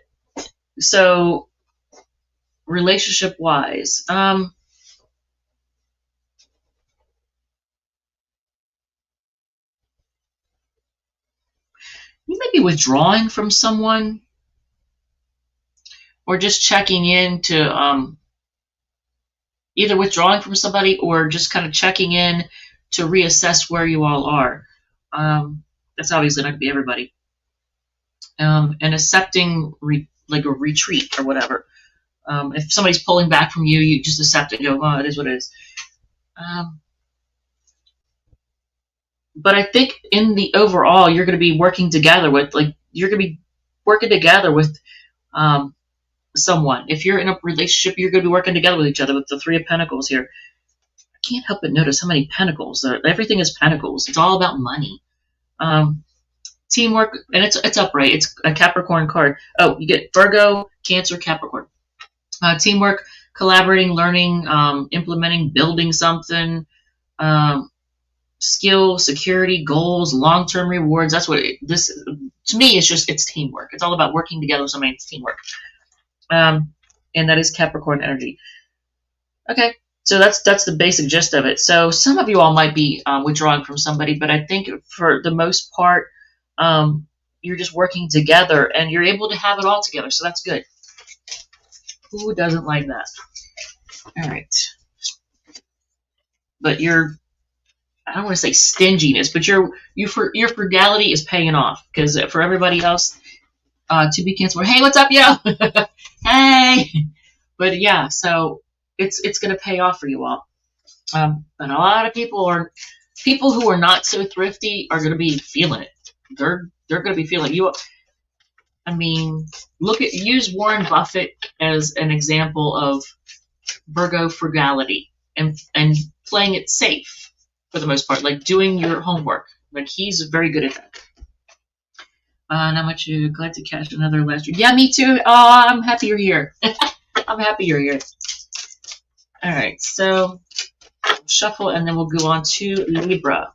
so relationship wise, you may be withdrawing from someone, or just checking in to either withdrawing from somebody or just kind of checking in to reassess where you all are. That's obviously not going to be everybody. And accepting like a retreat or whatever. If somebody's pulling back from you, you just accept it and go, well, it is what it is. But I think in the overall, you're going to be working together with, someone. If you're in a relationship, you're going to be working together with each other with the Three of Pentacles here. I can't help but notice how many pentacles. Everything is pentacles. It's all about money. Teamwork, and it's upright. It's a Capricorn card. Oh, you get Virgo, Cancer, Capricorn. Teamwork, collaborating, learning, implementing, building something. Skill, security, goals, long-term rewards. That's what this, to me, it's teamwork. It's all about working together with somebody. It's teamwork. And that is Capricorn energy. Okay, so that's the basic gist of it. So some of you all might be withdrawing from somebody, but I think for the most part, you're just working together and you're able to have it all together. So that's good. Who doesn't like that? All right. But I don't want to say stinginess, but your frugality is paying off, because for everybody else, to be canceled, hey, what's up, yo? Hey. But yeah, so it's going to pay off for you all. But a lot of people who are not so thrifty are going to be feeling it. They're going to be feeling you. I mean, use Warren Buffett as an example of Virgo frugality and playing it safe for the most part, like doing your homework. Like, he's very good at that. Not much. Glad to catch another last year. Yeah, me too. Oh, I'm happy you're here. I'm happy you're here. All right, so shuffle, and then we'll go on to Libra.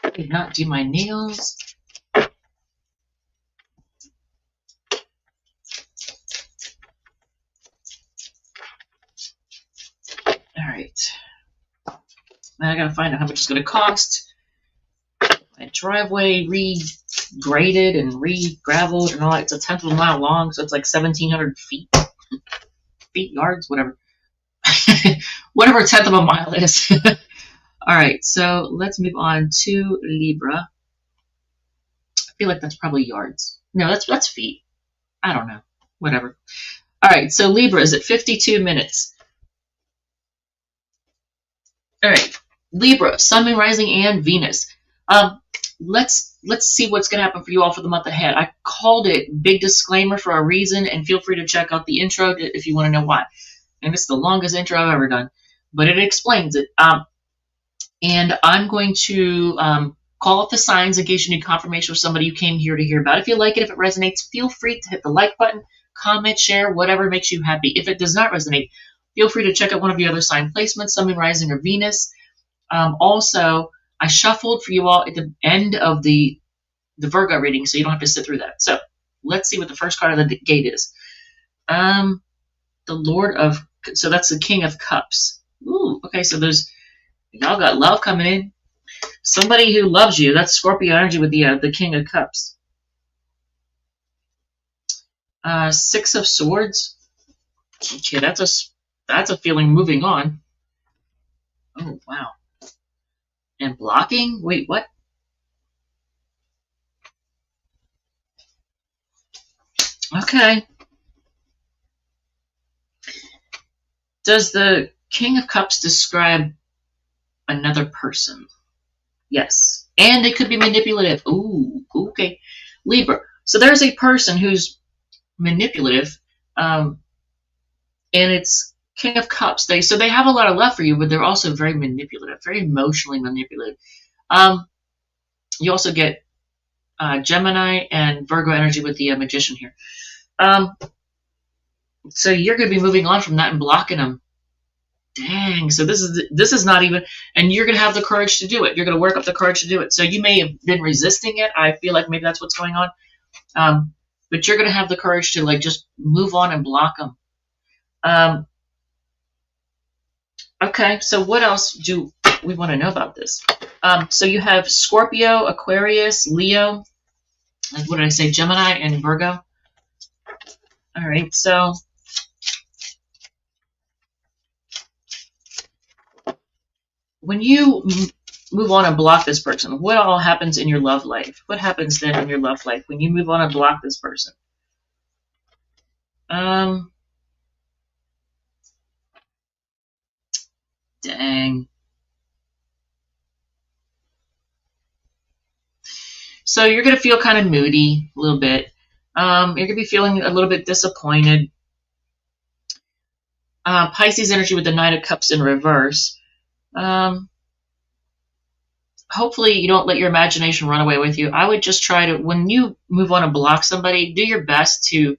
I did not do my nails. All right. Now I gotta find out how much it's gonna cost. My driveway re-graded and re-graveled and all that. It's a tenth of a mile long, so it's like 1,700 feet. Yards, whatever. Whatever a tenth of a mile is. All right, so let's move on to Libra. I feel like that's probably yards. No, that's feet. I don't know. Whatever. All right, so Libra is at 52 minutes. All right, Libra, Sun, Moon, Rising, and Venus. Let's see what's going to happen for you all for the month ahead. I called it big disclaimer for a reason, and feel free to check out the intro if you want to know why. And it's the longest intro I've ever done, but it explains it. And I'm going to call up the signs in case you need confirmation with somebody you came here to hear about. If you like it, if it resonates, feel free to hit the like button, comment, share, whatever makes you happy. If it does not resonate, feel free to check out one of the other sign placements, Sun, Moon, Rising, or Venus. Also, I shuffled for you all at the end of the Virgo reading, so you don't have to sit through that. So let's see what the first card of the gate is. The Lord of, so that's the King of Cups. Ooh, okay, so y'all got love coming in. Somebody who loves you. That's Scorpio energy with the King of Cups. Six of Swords. Okay, that's a feeling moving on. Oh, wow. And blocking? Wait, what? Okay. Does the King of Cups describe another person? Yes. And they could be manipulative. Ooh, okay. Libra. So there's a person who's manipulative, and it's King of Cups. So they have a lot of love for you, but they're also very manipulative, very emotionally manipulative. You also get Gemini and Virgo energy with the Magician here. So you're going to be moving on from that and blocking them. Dang. So this is not even, and you're going to have the courage to do it. You're going to work up the courage to do it. So you may have been resisting it. I feel like maybe that's what's going on. But you're going to have the courage to just move on and block them. Okay. So what else do we want to know about this? So you have Scorpio, Aquarius, Leo. What did I say? Gemini and Virgo. All right. So when you move on and block this person, what all happens in your love life? What happens then in your love life when you move on and block this person? Dang. So you're going to feel kind of moody a little bit. You're going to be feeling a little bit disappointed. Pisces energy with the Knight of Cups in reverse. Hopefully you don't let your imagination run away with you. I would just try to, when you move on and block somebody, do your best to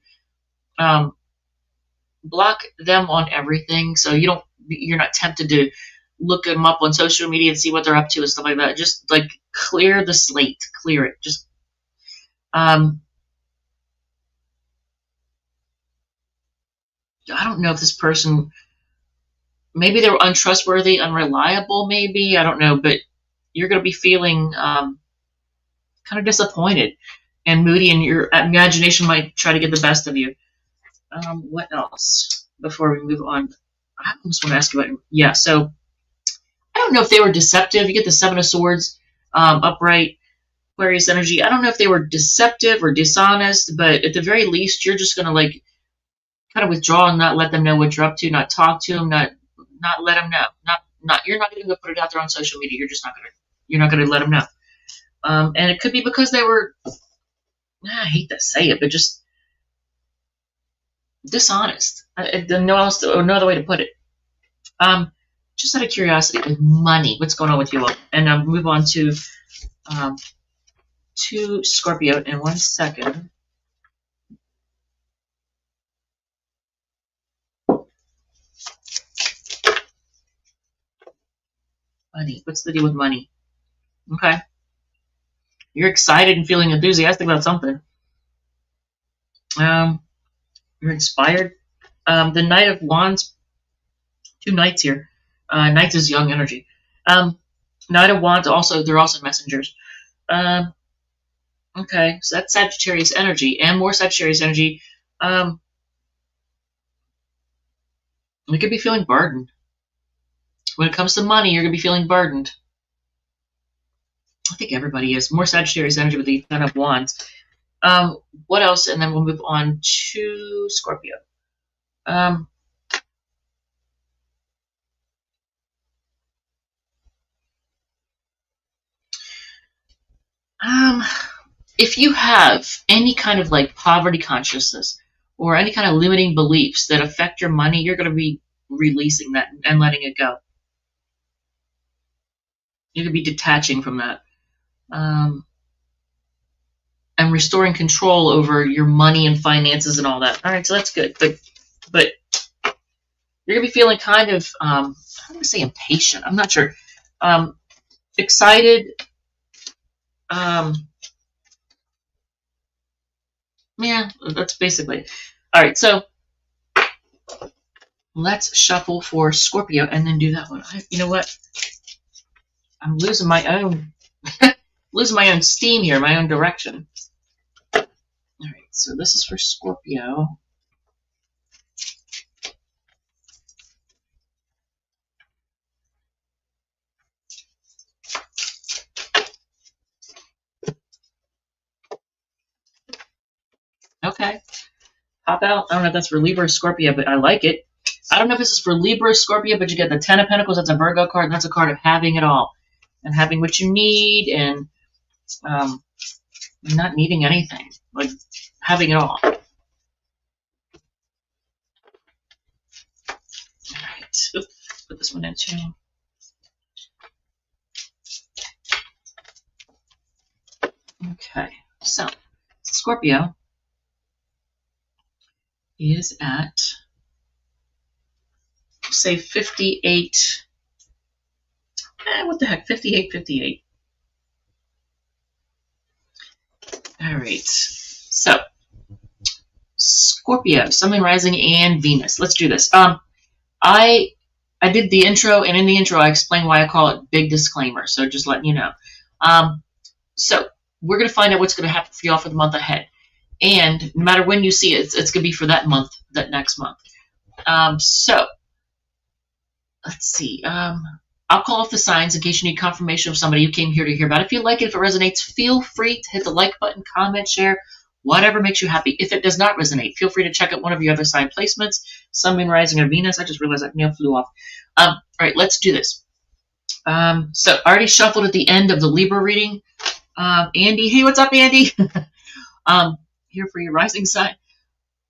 block them on everything, so you're not tempted to look them up on social media and see what they're up to and stuff like that. Just like clear the slate, clear it. Just I don't know if this person, maybe they were untrustworthy, unreliable, maybe, I don't know, but you're going to be feeling kind of disappointed and moody, and your imagination might try to get the best of you. What else before we move on? I almost want to ask you about, yeah, so I don't know if they were deceptive. You get the Seven of Swords upright, Aquarius energy. I don't know if they were deceptive or dishonest, but at the very least, you're just going to like kind of withdraw and not let them know what you're up to, not talk to them, not let them know. You're not going to put it out there on social media. You're not going to let them know. And it could be because they were, I hate to say it, but just dishonest. No other way to put it. Just out of curiosity, with money, what's going on with you all? And I'll move on to Scorpio in 1 second. Money. What's the deal with money? Okay. You're excited and feeling enthusiastic about something. You're inspired. The Knight of Wands, 2 knights here. Knights is young energy. Knight of Wands, they're also messengers. Okay, so that's Sagittarius energy, and more Sagittarius energy. We could be feeling burdened. When it comes to money, you're going to be feeling burdened. I think everybody is. More Sagittarius energy with the Ten of Wands. What else? And then we'll move on to Scorpio. If you have any kind of like poverty consciousness or any kind of limiting beliefs that affect your money, you're going to be releasing that and letting it go. You're going to be detaching from that. And restoring control over your money and finances and all that. All right, so that's good. But you're going to be feeling kind of, I'm going to say impatient. I'm not sure. Excited. Yeah, that's basically it. All right, so let's shuffle for Scorpio and then do that one. You know what? I'm losing my own steam here, my own direction. All right, so this is for Scorpio. Okay, pop out. I don't know if that's for Libra or Scorpio, but I like it. I don't know if this is for Libra or Scorpio, but you get the Ten of Pentacles. That's a Virgo card, and that's a card of having it all. And having what you need, and not needing anything. Like, having it all. Alright. Oops, put this one in too. Okay, so Scorpio is at, say, 58. What the heck? 58. All right. So, Scorpio, Sun, Moon, Rising, and Venus. Let's do this. I did the intro, and in the intro, I explained why I call it big disclaimer. So, just letting you know. So, we're going to find out what's going to happen for y'all for the month ahead. And no matter when you see it, it's going to be for that month, that next month. So, let's see. I'll call off the signs in case you need confirmation of somebody you came here to hear about. If you like it, if it resonates, feel free to hit the like button, comment, share, whatever makes you happy. If it does not resonate, feel free to check out one of your other sign placements, Sun, Moon, Rising, or Venus. I just realized that nail flew off. All right, let's do this. So I already shuffled at the end of the Libra reading. Andy, hey, what's up, Andy? um, here for your rising sign.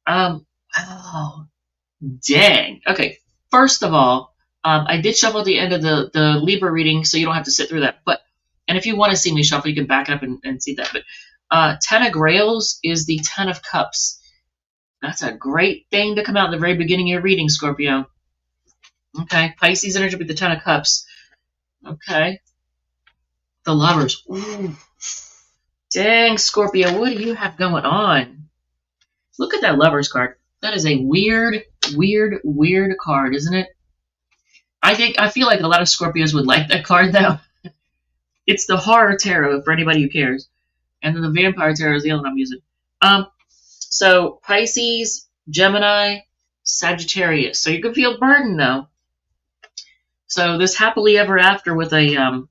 Oh, dang. Okay, first of all, I did shuffle at the end of the Libra reading, so you don't have to sit through that. But and if you want to see me shuffle, you can back up and see that. But Ten of Grails is the Ten of Cups. That's a great thing to come out in the very beginning of your reading, Scorpio. Okay, Pisces energy with the Ten of Cups. Okay, the Lovers. Ooh. Dang, Scorpio, what do you have going on? Look at that Lovers card. That is a weird, weird, weird card, isn't it? I feel like a lot of Scorpios would like that card, though. It's the Horror Tarot for anybody who cares, and then the Vampire Tarot is the other one I'm using. So Pisces, Gemini, Sagittarius. So you can feel burdened, though. So this happily ever after with a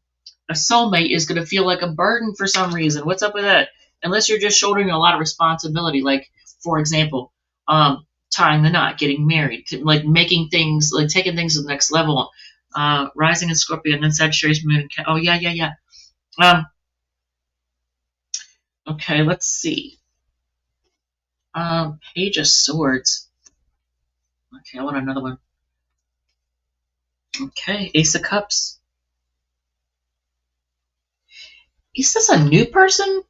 soulmate is going to feel like a burden for some reason. What's up with that? Unless you're just shouldering a lot of responsibility, like, for example, tying the knot, getting married, like making things, like taking things to the next level. Rising in Scorpio and then Sagittarius, Moon. Oh, yeah. Okay, let's see. Page of Swords. Okay, I want another one. Okay, Ace of Cups. Is this a new person?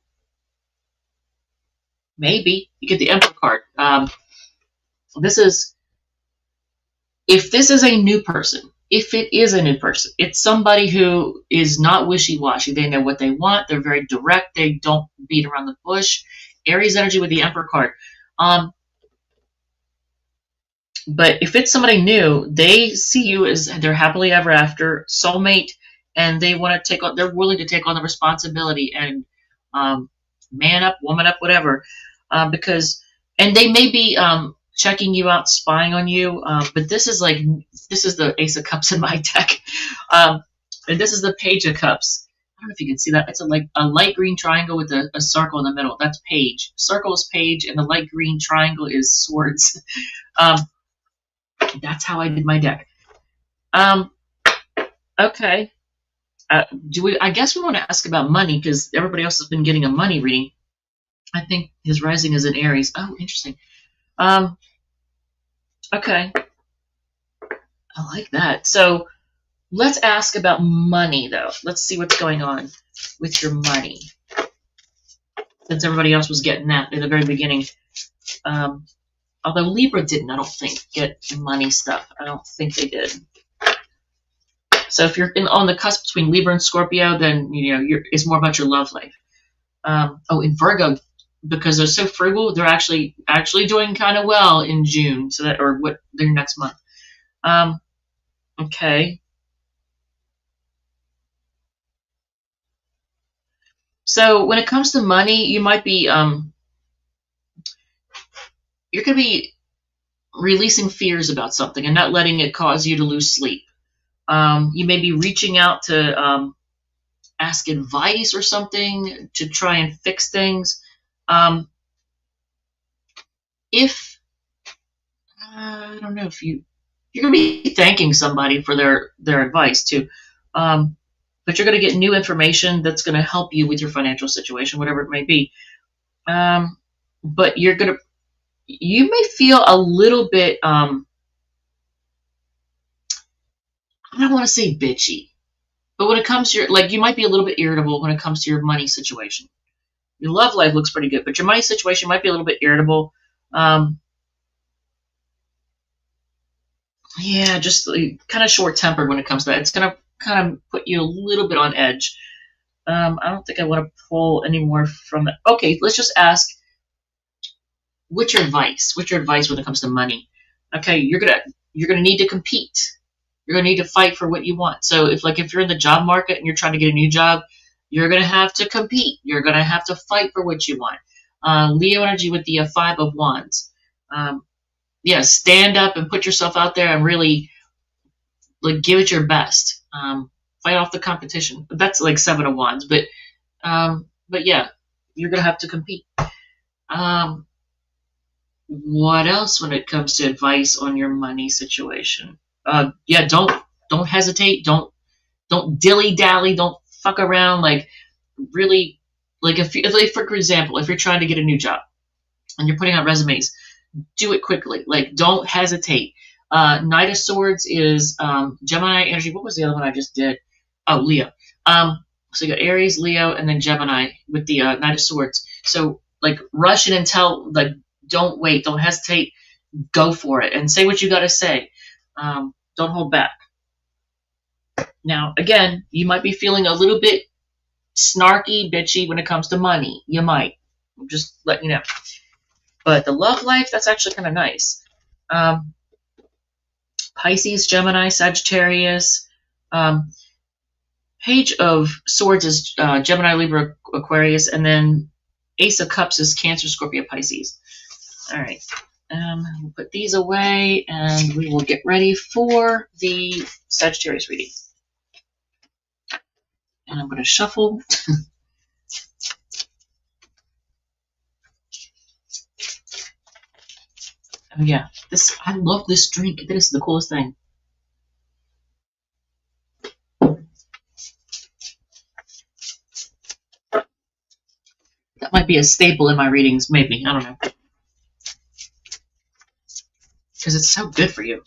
Maybe. You get the Emperor card. If this is a new person, if it is a new person, it's somebody who is not wishy-washy. They know what they want. They're very direct. They don't beat around the bush. Aries energy with the Emperor card. But if it's somebody new, they see you as their happily ever after soulmate, and they want to take on. They're willing to take on the responsibility and man up, woman up, whatever. And they may be checking you out, spying on you. But this is the Ace of Cups in my deck, and this is the Page of Cups. I don't know if you can see that. It's a light green triangle with a circle in the middle. That's Page. Circle is Page, and the light green triangle is Swords. That's how I did my deck. Okay. I guess we want to ask about money because everybody else has been getting a money reading. I think his rising is in Aries. Oh, interesting. Okay. I like that. So let's ask about money, though. Let's see what's going on with your money. Since everybody else was getting that in the very beginning. Although Libra didn't, I don't think, get money stuff. I don't think they did. So if you're on the cusp between Libra and Scorpio, then it's more about your love life. In Virgo, because they're so frugal, they're actually doing kind of well in June. So their next month. Okay. So when it comes to money, you might be you're going to be releasing fears about something and not letting it cause you to lose sleep. You may be reaching out to ask advice or something to try and fix things. If I don't know if you're going to be thanking somebody for their advice too, but you're going to get new information that's going to help you with your financial situation, whatever it may be. But you may feel a little bit, I don't want to say bitchy, but when it comes to you might be a little bit irritable when it comes to your money situation. Your love life looks pretty good, but your money situation might be a little bit irritable. Just kind of short-tempered when it comes to that. It's going to kind of put you a little bit on edge. I don't think I want to pull any more from it. Okay, let's just ask, what's your advice? What's your advice when it comes to money? Okay, you're gonna need to compete. You're gonna need to fight for what you want. So if you're in the job market and you're trying to get a new job, you're gonna have to compete. You're gonna have to fight for what you want. Leo energy with the Five of Wands. Stand up and put yourself out there and really give it your best. Fight off the competition. That's like Seven of Wands, but yeah, you're gonna have to compete. What else when it comes to advice on your money situation? Don't hesitate. Don't dilly dally. Don't fuck around. Really Like like for example, if you're trying to get a new job and you're putting out resumes, do it quickly. Like, don't hesitate. Knight of Swords is Gemini energy. What was the other one I just did? Oh, Leo. So you got Aries, Leo, and then Gemini with the Knight of Swords. So like, rush it and like, don't wait, don't hesitate, go for it, and say what you got to say. Don't hold back. Now, again, you might be feeling a little bit snarky, bitchy when it comes to money. You might. I'm just letting you know. But the love life, that's actually kind of nice. Pisces, Gemini, Sagittarius. Page of Swords is Gemini, Libra, Aquarius, and then Ace of Cups is Cancer, Scorpio, Pisces. All right. We'll put these away, and we will get ready for the Sagittarius reading. And I'm going to shuffle. Oh yeah, I love this drink. This is the coolest thing. That might be a staple in my readings, maybe. I don't know. Because it's so good for you.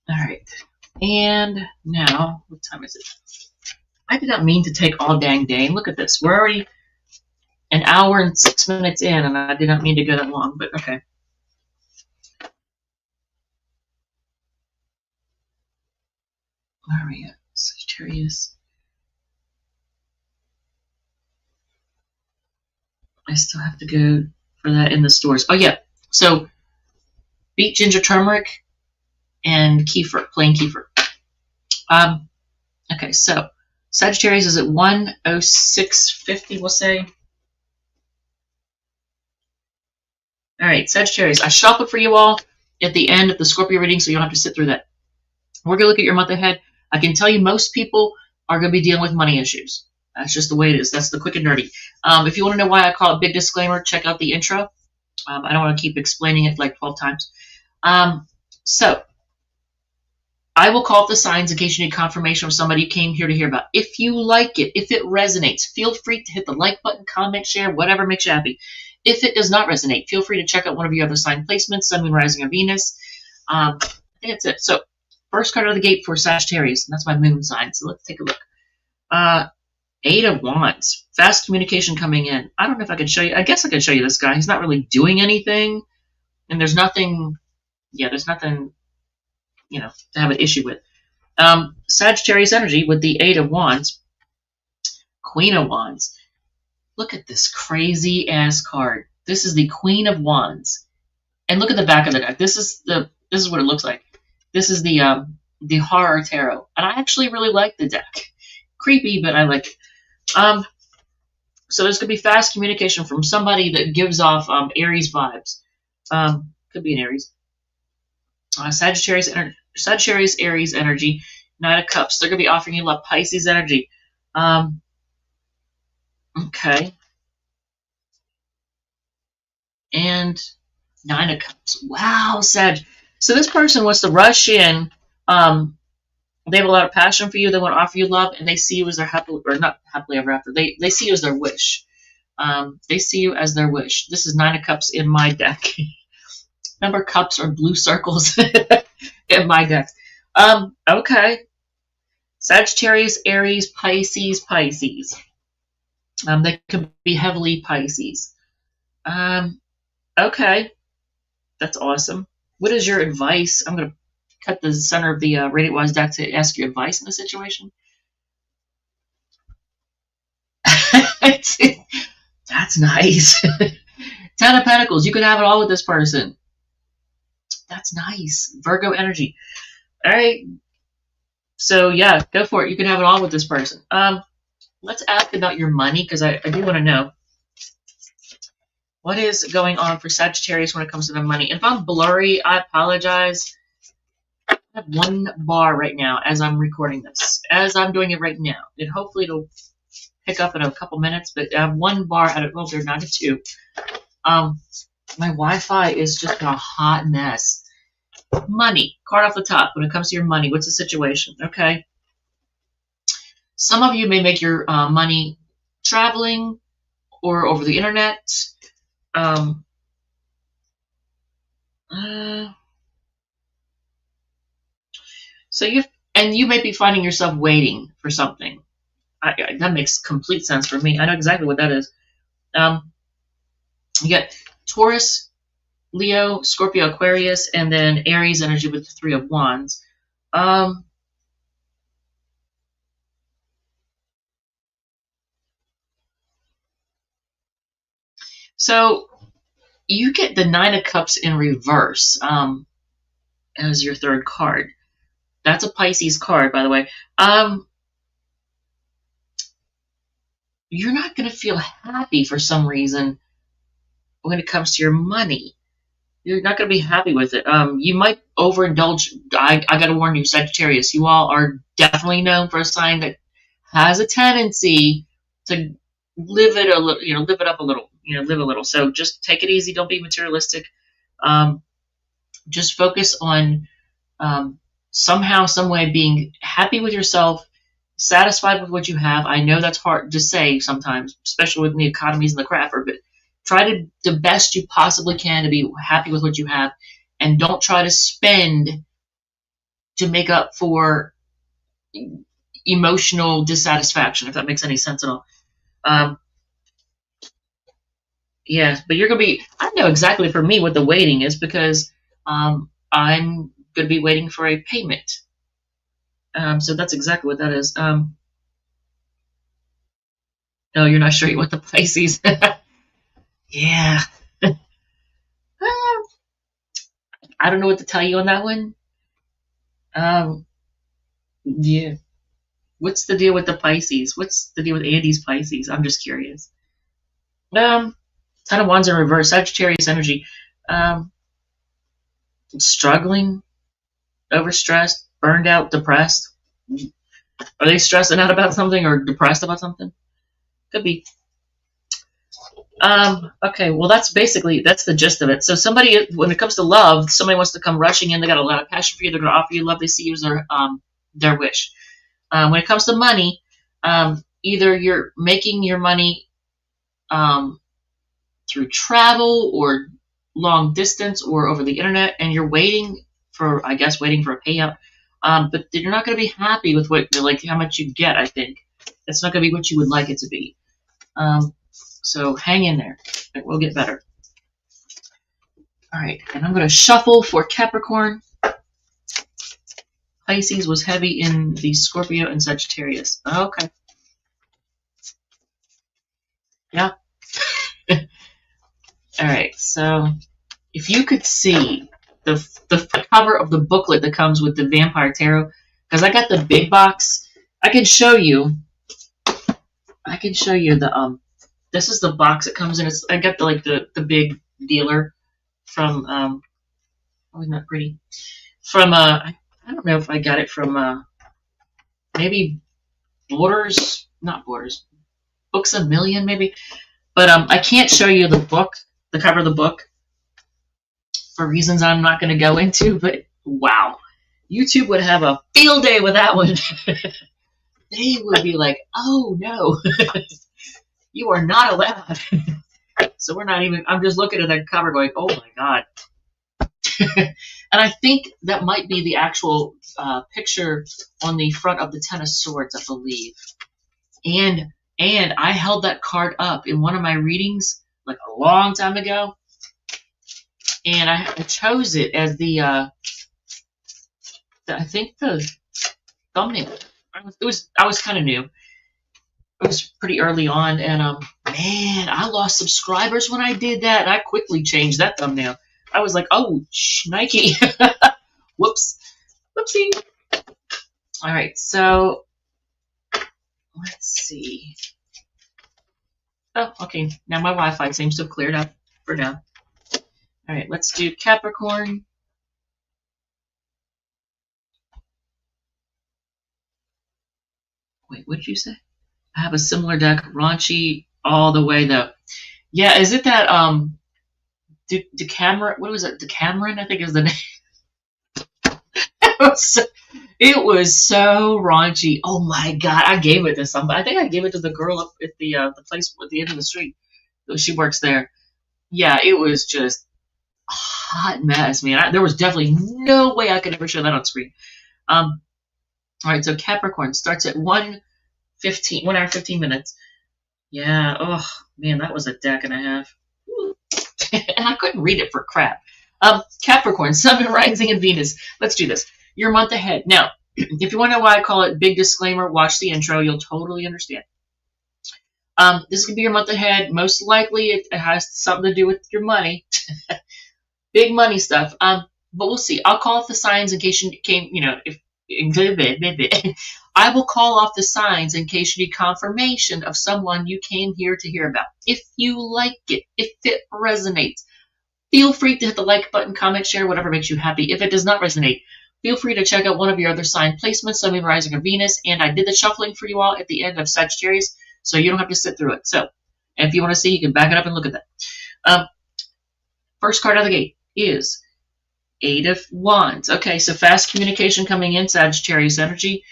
Alright. And now, what time is it? I did not mean to take all dang day. Look at this. We're already an hour and 6 minutes in, and I did not mean to go that long, but okay. Where are we at? Sagittarius. I still have to go for that in the stores. Oh, yeah. So, beet ginger turmeric and kefir, plain kefir. Okay, so Sagittarius is at 106.50, we'll say. All right, Sagittarius, I shuffled for you all at the end of the Scorpio reading, so you don't have to sit through that. We're going to look at your month ahead. I can tell you most people are going to be dealing with money issues. That's just the way it is. That's the quick and dirty. If you want to know why I call it big disclaimer, check out the intro. I don't want to keep explaining it like 12 times. So, I will call up the signs in case you need confirmation from somebody you came here to hear about. If you like it, if it resonates, feel free to hit the like button, comment, share, whatever makes you happy. If it does not resonate, feel free to check out one of your other sign placements, Sun, Moon, Rising, or Venus. I think that's it. So, first card out of the gate for Sagittarius, and that's my moon sign, so let's take a look. 8 of Wands. Fast communication coming in. I don't know if I can show you. I guess I can show you this guy. He's not really doing anything, and there's nothing, there's nothing, to have an issue with. Sagittarius energy with the 8 of Wands. Queen of Wands. Look at this crazy ass card. This is the Queen of Wands. And look at the back of the deck. This is what it looks like. This is the Horror Tarot. And I actually really like the deck. Creepy, but I like it. So there's going to be fast communication from somebody that gives off Aries vibes. Could be an Aries. Sagittarius, Aries energy. Knight of Cups. They're going to be offering you love. Pisces energy. Okay. And 9 of Cups. Wow, Sag. So this person wants to rush in. They have a lot of passion for you. They want to offer you love, and they see you as their happily, or not happily ever after. They see you as their wish. They see you as their wish. This is 9 of Cups in my deck. Remember, cups are blue circles in my deck. Okay. Sagittarius, Aries, Pisces, Pisces. They could be heavily Pisces. Okay. That's awesome. What is your advice? I'm going to cut the center of the Radiant Wise deck to ask your advice in the situation. That's nice. 10 of Pentacles. You could have it all with this person. That's nice. Virgo energy. All right. So, yeah, go for it. You can have it all with this person. Let's ask about your money, because I do want to know. What is going on for Sagittarius when it comes to their money? If I'm blurry, I apologize. I have 1 bar right now as I'm recording this. As I'm doing it right now. And hopefully it'll pick up in a couple minutes, but I have 1 bar out of, well, they're not a 2. My Wi-Fi is just a hot mess. Money, card off the top. When it comes to your money, what's the situation? Okay. Some of you may make your money traveling or over the internet. Um, uh, so you may be finding yourself waiting for something. That makes complete sense for me. I know exactly what that is. You get Taurus, Leo, Scorpio, Aquarius, and then Aries energy with the Three of Wands. So you get the Nine of Cups in reverse as your third card. That's a Pisces card, by the way. You're not going to feel happy for some reason when it comes to your money. You're not going to be happy with it. You might overindulge. I got to warn you, Sagittarius. You all are definitely known for a sign that has a tendency to live it a little, live it up a little, live a little. So just take it easy. Don't be materialistic. Just focus on somehow, some way being happy with yourself, satisfied with what you have. I know that's hard to say sometimes, especially when the economy's in the crapper, but try to the best you possibly can to be happy with what you have, and don't try to spend to make up for emotional dissatisfaction, if that makes any sense at all. Yeah, but you're gonna be. I know exactly for me what the waiting is, because I'm gonna be waiting for a payment. So that's exactly what that is. No, you're not sure you want the Pisces. Yeah. I don't know what to tell you on that one. Um, yeah. What's the deal with the Pisces? What's the deal with Andy's Pisces? I'm just curious. Ten of Wands in reverse, Sagittarius energy. Um, Struggling, overstressed, burned out, depressed. Are they stressing out about something or depressed about something? Could be. Okay, well that's the gist of it. So somebody, when it comes to love, somebody wants to come rushing in. They got a lot of passion for you. They're going to offer you love. They see you as their wish. When it comes to money, either you're making your money through travel or long distance or over the internet, and you're waiting for a payout. But you're not going to be happy with how much you get. I think it's not going to be what you would like it to be. So hang in there. It will get better. All right, and I'm going to shuffle for Capricorn. Pisces was heavy in the Scorpio and Sagittarius. Okay. Yeah. All right, so if you could see the cover of the booklet that comes with the Vampire Tarot, because I got the big box. I can show you the this is the box it comes in. I got the big dealer from oh, isn't that pretty? From I don't know if I got it from maybe Borders, not Borders, Books a Million maybe. But I can't show you the book, the cover of the book, for reasons I'm not going to go into. But wow, YouTube would have a field day with that one. They would be like, "Oh no, you are not allowed." So we're not even. I'm just looking at that cover, going, "Oh my god." And I think that might be the actual picture on the front of the Ten of Swords, I believe. And I held that card up in one of my readings like a long time ago, and I chose it as I think the thumbnail. I was kind of new. It was pretty early on, and man, I lost subscribers when I did that, and I quickly changed that thumbnail. I was like, oh, Nike. Whoops. Whoopsie. All right, so let's see. Oh, okay. Now my Wi-Fi seems to have cleared up for now. All right, let's do Capricorn. Wait, what did you say? I have a similar deck, raunchy all the way though. Yeah, is it that Decameron. What was it? Decameron, I think is the name. It was so raunchy. Oh my god! I gave it to somebody. I think I gave it to the girl up at the place at the end of the street. She works there. Yeah, it was just a hot mess, man. There was definitely no way I could ever show that on screen. All right, so Capricorn starts at 1 hour 15 minutes. Yeah. Oh man, that was a deck and a half. And I couldn't read it for crap. Capricorn, Sun, Rising, and Venus. Let's do this. Your month ahead. Now, if you want to know why I call it big disclaimer, watch the intro. You'll totally understand. This could be your month ahead. Most likely, it has something to do with your money, big money stuff. But we'll see. I'll call off the signs in case you came. If I will call off the signs in case you need confirmation of someone you came here to hear about. If you like it, if it resonates, feel free to hit the like button, comment, share, whatever makes you happy. If it does not resonate, feel free to check out one of your other sign placements, Sun, Rising, or Venus. And I did the shuffling for you all at the end of Sagittarius, so you don't have to sit through it. So, and if you want to see, you can back it up and look at that. First card out of the gate is 8 of Wands. Okay, so fast communication coming in, Sagittarius energy.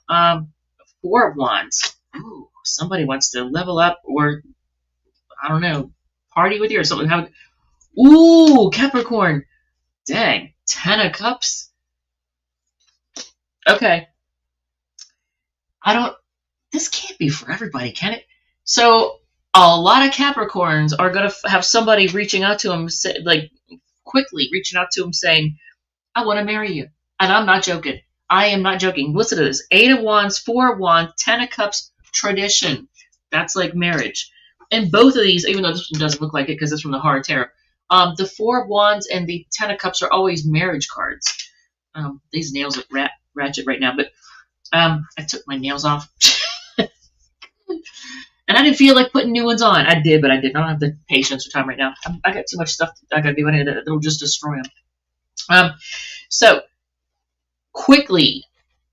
4 of Wands. Ooh, somebody wants to level up or, I don't know, party with you or something. Ooh, Capricorn. Dang, 10 of Cups. Okay. This can't be for everybody, can it? So, a lot of Capricorns are going to have somebody reaching out to them, like, quickly reaching out to them saying, I want to marry you. And I'm not joking. I am not joking. Listen to this. 8 of Wands, 4 of Wands, 10 of Cups, tradition. That's like marriage. And both of these, even though this one doesn't look like it because it's from the Heart of Tarot, the 4 of Wands and the 10 of Cups are always marriage cards. These nails are ratchet right now, but I took my nails off. And I didn't feel like putting new ones on. I did, but I did not have the patience or time right now. I got too much stuff I got to do in here that'll just destroy them. So, quickly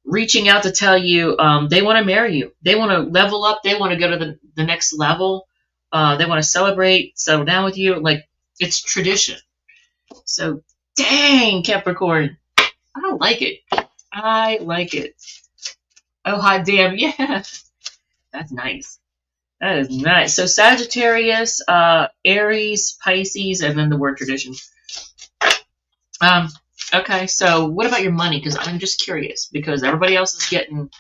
reaching out to tell you they want to marry you. They want to level up. They want to go to the next level. They want to celebrate, settle down with you. Like, it's tradition. So, dang, Capricorn. I like it. I like it. Oh, hot damn. Yeah. That's nice. That is nice. So, Sagittarius, Aries, Pisces, and then the word tradition. Okay, so what about your money? Because I'm just curious. Because everybody else is getting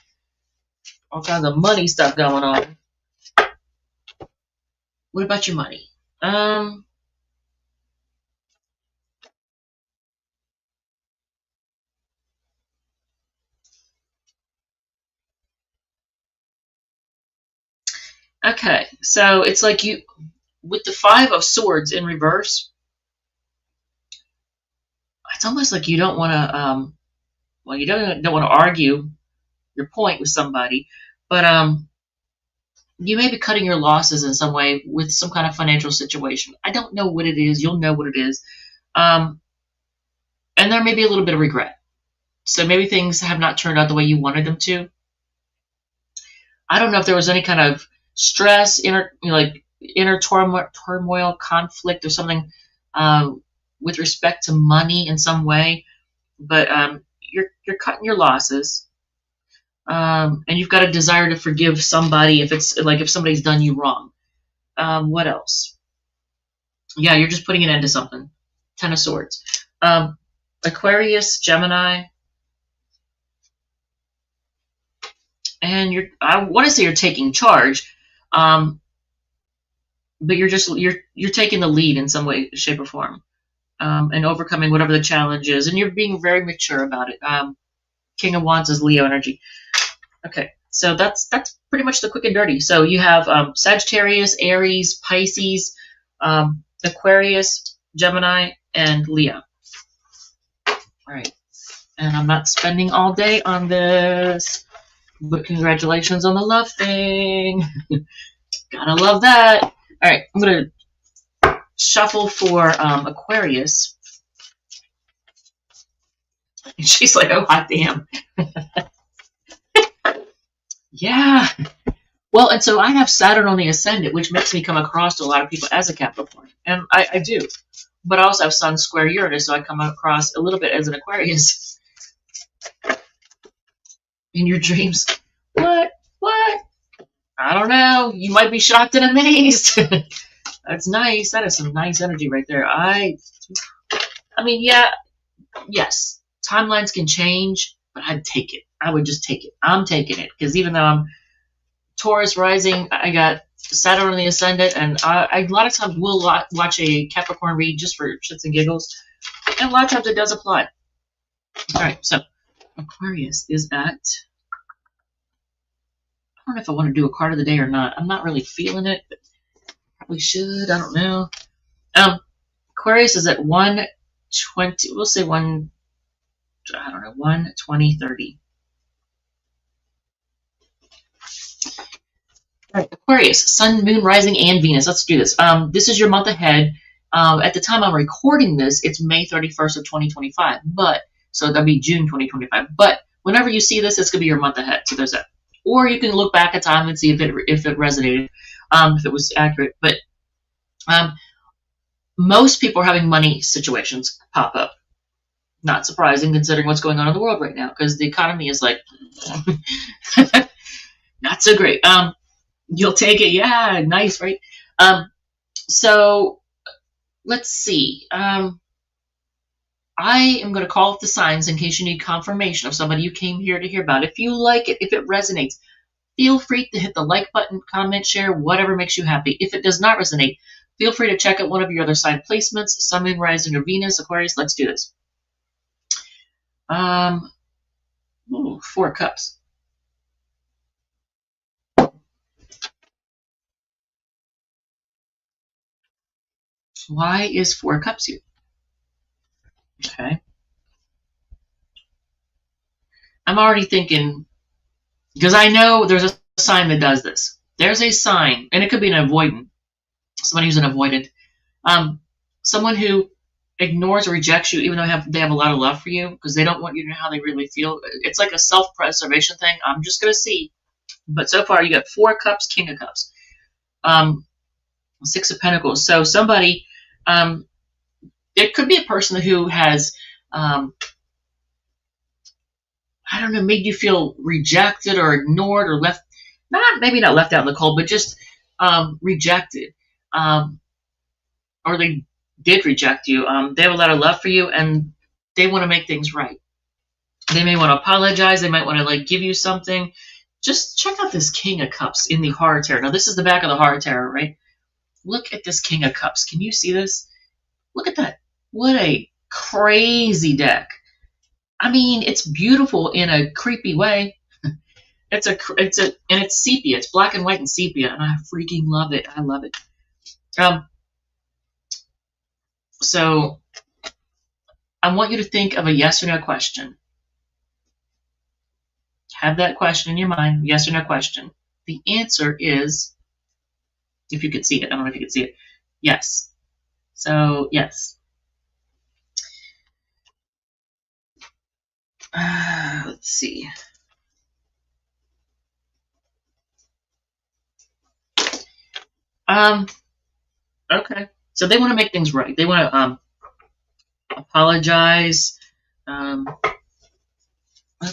all kinds of money stuff going on. What about your money? Okay, so it's like you, with the 5 of Swords in reverse, it's almost like you don't want to, well, you don't want to argue your point with somebody, but you may be cutting your losses in some way with some kind of financial situation. I don't know what it is. You'll know what it is. And there may be a little bit of regret. So maybe things have not turned out the way you wanted them to. I don't know if there was any kind of stress, inner turmoil, conflict, or something with respect to money in some way. But you're cutting your losses. And you've got a desire to forgive somebody if somebody's done you wrong. What else? Yeah, you're just putting an end to something. 10 of Swords. Aquarius, Gemini. And I want to say you're taking charge. But you're taking the lead in some way, shape, or form. And overcoming whatever the challenge is. And you're being very mature about it. King of Wands is Leo energy. Okay, so that's pretty much the quick and dirty. So you have Sagittarius, Aries, Pisces, Aquarius, Gemini, and Leo. All right, and I'm not spending all day on this, but congratulations on the love thing. Gotta love that. All right, I'm gonna shuffle for Aquarius. She's like, oh, hot damn. Yeah. Well, and so I have Saturn on the ascendant, which makes me come across to a lot of people as a Capricorn. And I do. but I also have Sun square Uranus, so I come across a little bit as an Aquarius in your dreams. What? What? I don't know. You might be shocked and amazed. That's nice. That is some nice energy right there. I mean, yeah, yes, timelines can change, but I'd take it. I would just take it. I'm taking it because even though I'm Taurus rising, I got Saturn on the ascendant, and I a lot of times will watch a Capricorn read just for shits and giggles, and a lot of times it does apply. All right, so Aquarius is at. I don't know if I want to do a card of the day or not. I'm not really feeling it, but probably should. I don't know. Aquarius is at 120. We'll say one. I don't know, 120/30. All right, Aquarius, Sun, Moon, Rising, and Venus. Let's do this. This is your month ahead. At the time I'm recording this, it's May 31st of 2025. So that'll be June 2025. But whenever you see this, it's gonna be your month ahead. So there's that. Or you can look back at time and see if it resonated, if it was accurate. But most people are having money situations pop up. Not surprising considering what's going on in the world right now, because the economy is like not so great. You'll take it, yeah, nice, right? So let's see. I am going to call up the signs in case you need confirmation of somebody you came here to hear about. If you like it, if it resonates, feel free to hit the like button, comment, share, whatever makes you happy. If it does not resonate, feel free to check out one of your other sign placements, Sun, Moon, Rising, or Venus, Aquarius. Let's do this. 4 cups. Why is 4 cups here? Okay. I'm already thinking, because I know there's a sign that does this. There's a sign, and it could be an avoidant. Somebody who's an avoidant. Someone who ignores or rejects you even though they have a lot of love for you because they don't want you to know how they really feel. It's like a self-preservation thing. I'm just going to see. But so far, you got 4 cups, King of Cups. 6 of Pentacles. So somebody, it could be a person who has, I don't know, made you feel rejected or ignored or left, maybe not left out in the cold, but just rejected. Or they did reject you. They have a lot of love for you, and they want to make things right. They may want to apologize. They might want to give you something. Just check out this King of Cups in the Horror Tarot. Now, this is the back of the Horror Tarot, right? Look at this King of Cups. Can you see this? Look at that. What a crazy deck. I mean, it's beautiful in a creepy way. And it's sepia. It's black and white and sepia, and I freaking love it. I love it. So I want you to think of a yes or no question. Have that question in your mind, yes or no question. The answer is, if you could see it, I don't know if you could see it, yes. So, yes. Let's see. Okay. So they want to make things right. They want to apologize.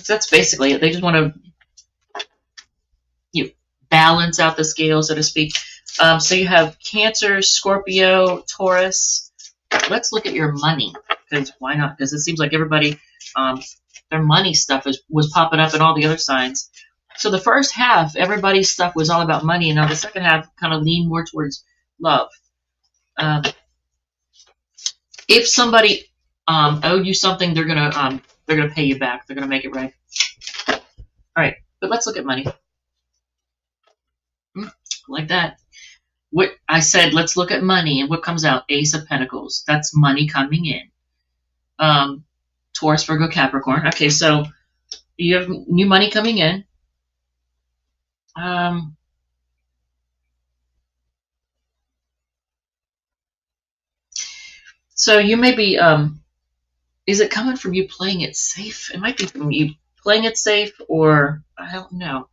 That's basically it. They just want to balance out the scale, so to speak. So you have Cancer, Scorpio, Taurus. Let's look at your money, because why not? Because it seems like everybody, their money stuff was popping up in all the other signs. So the first half, everybody's stuff was all about money, and now the second half kind of leaned more towards love. If somebody owed you something, they're gonna pay you back. They're gonna make it right. All right, but let's look at money. Like that. What I said, let's look at money, and what comes out? Ace of Pentacles. That's money coming in. Taurus, Virgo, Capricorn. Okay, so you have new money coming in. So you may be, is it coming from you playing it safe? It might be from you playing it safe, or I don't know.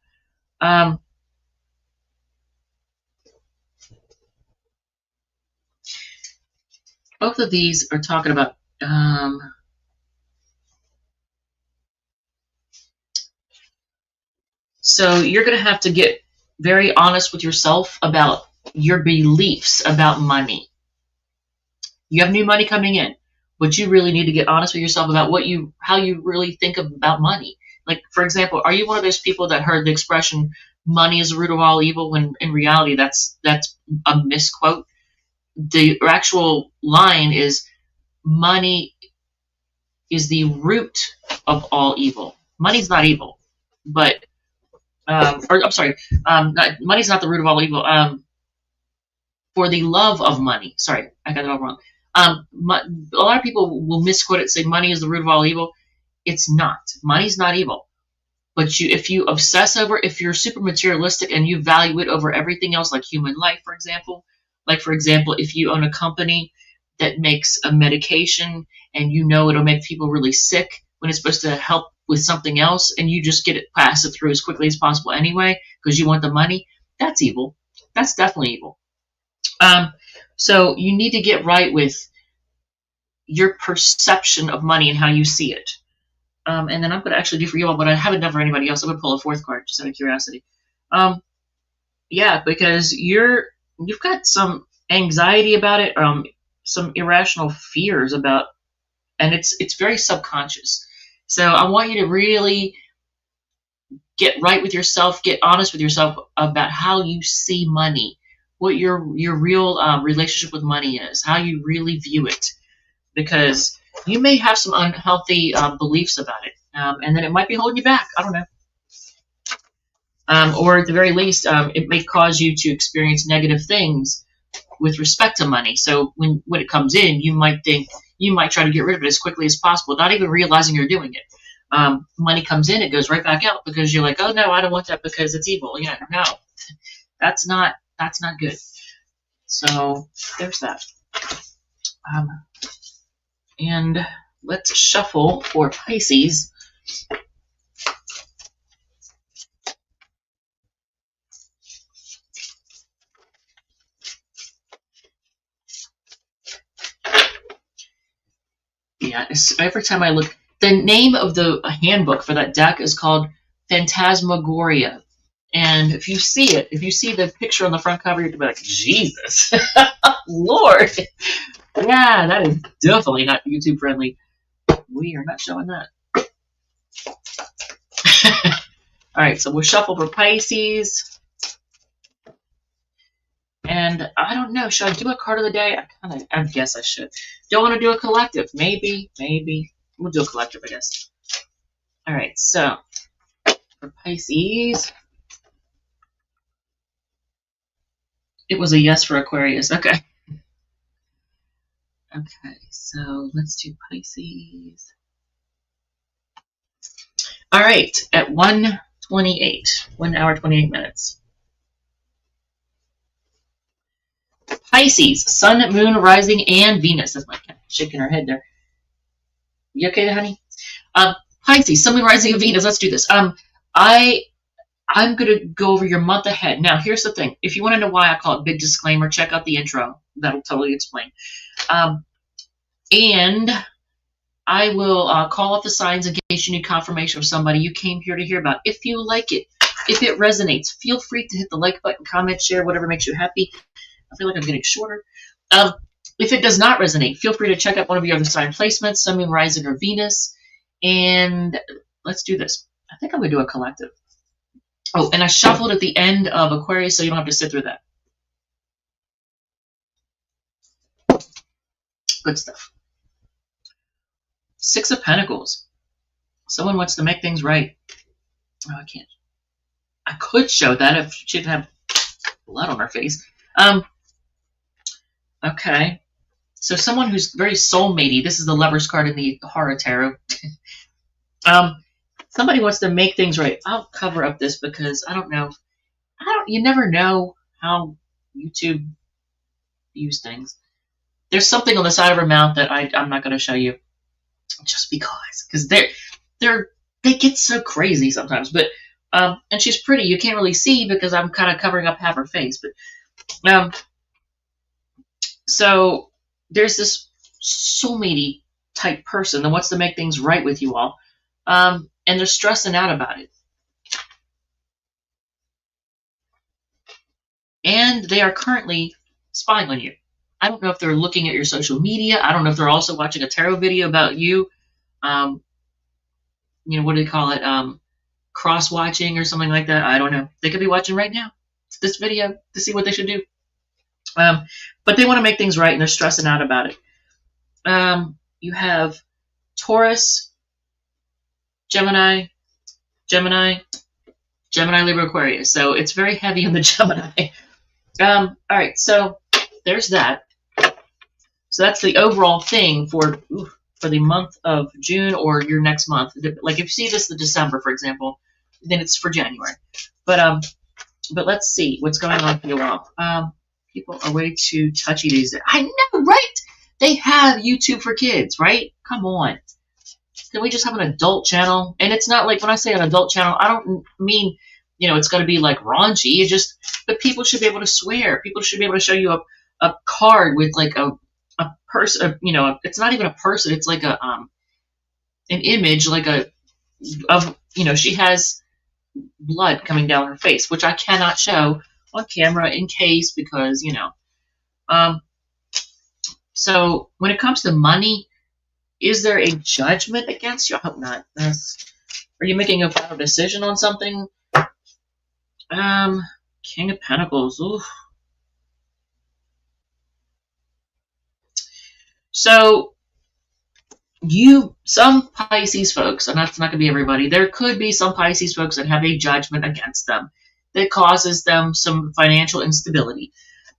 both of these are talking about. So you're going to have to get very honest with yourself about your beliefs about money. You have new money coming in, but you really need to get honest with yourself about how you really think about money. Like, for example, are you one of those people that heard the expression "money is the root of all evil"? When in reality, that's a misquote. The actual line is money is the root of all evil. Money's not evil, but or I'm sorry, money's not the root of all evil. For the love of money. Sorry, I got it all wrong. A lot of people will misquote it, say money is the root of all evil. It's not. Money's not evil. But if you obsess over, if you're super materialistic and you value it over everything else, like human life, for example, if you own a company that makes a medication and you know it'll make people really sick when it's supposed to help with something else, and you just pass it through as quickly as possible anyway because you want the money, that's evil. That's definitely evil. So you need to get right with your perception of money and how you see it. And then I'm going to actually do for you all, but I haven't done for anybody else. I'm going to pull a fourth card just out of curiosity. Yeah, because you've got some anxiety about it, some irrational fears about, and it's very subconscious. So I want you to really get right with yourself, get honest with yourself about how you see money, what your real relationship with money is, how you really view it, because you may have some unhealthy beliefs about it, and then it might be holding you back. I don't know. Or at the very least, it may cause you to experience negative things with respect to money. So when it comes in, you might try to get rid of it as quickly as possible, not even realizing you're doing it. Money comes in, it goes right back out because you're like, oh no, I don't want that because it's evil. Yeah, no, that's not good. So there's that. And let's shuffle for Pisces. Yeah, every time I look, the name of the handbook for that deck is called Phantasmagoria. And if you see the picture on the front cover, you're going to be like, Jesus, Lord. Yeah, that is definitely not YouTube friendly. We are not showing that. All right, so we'll shuffle for Pisces. And I don't know, should I do a card of the day? I guess I should. Don't want to do a collective. Maybe. We'll do a collective, I guess. All right, so for Pisces, it was a yes for Aquarius. Okay. Okay, so let's do Pisces. All right, at 1:28, 1 hour 28 minutes. Pisces, Sun, Moon, Rising, and Venus. That's my cat shaking her head there. You okay, honey? Pisces, Sun, Moon, Rising, and Venus. Let's do this. I'm going to go over your month ahead. Now, here's the thing. If you want to know why I call it big disclaimer, check out the intro. That'll totally explain. And I will call up the signs in case you need confirmation of somebody you came here to hear about. If you like it, if it resonates, feel free to hit the like button, comment, share, whatever makes you happy. I feel like I'm getting shorter. If it does not resonate, feel free to check out one of your other sign placements, Sun, Moon, Rising, or Venus. And let's do this. I think I'm going to do a collective. Oh, and I shuffled at the end of Aquarius, so you don't have to sit through that. Good stuff. Six of Pentacles. Someone wants to make things right. Oh, I can't. I could show that if she didn't have blood on her face. Okay. So someone who's very soulmatey. This is the Lover's card in the Horror Tarot. Somebody wants to make things right. I'll cover up this because I don't know. You never know how YouTube views things. There's something on the side of her mouth that I'm not going to show you, just because they get so crazy sometimes. But and she's pretty. You can't really see because I'm kind of covering up half her face. But so there's this soulmate type person that wants to make things right with you all. And they're stressing out about it. And they are currently spying on you. I don't know if they're looking at your social media. I don't know if they're also watching a tarot video about you. Um, what do they call it? Cross-watching or something like that. I don't know. They could be watching right now this video to see what they should do. But they want to make things right, and they're stressing out about it. You have Taurus, Gemini, Libra, Aquarius. So it's very heavy on the Gemini. All right, so there's that. So that's the overall thing for the month of June or your next month. Like if you see this in December, for example, then it's for January. But let's see what's going on for you all. People are way too touchy these days. I know, right? They have YouTube for kids, right? Come on. Can we just have an adult channel? And it's not like, when I say an adult channel, I don't mean, it's going to be like raunchy. But people should be able to swear. People should be able to show you a card with like a person, it's not even a person. It's like an image, like she has blood coming down her face, which I cannot show on camera in case, because, so when it comes to money, is there a judgment against you? I hope not. Are you making a final decision on something? King of Pentacles. Ooh. So some Pisces folks, and that's not going to be everybody, there could be some Pisces folks that have a judgment against them that causes them some financial instability.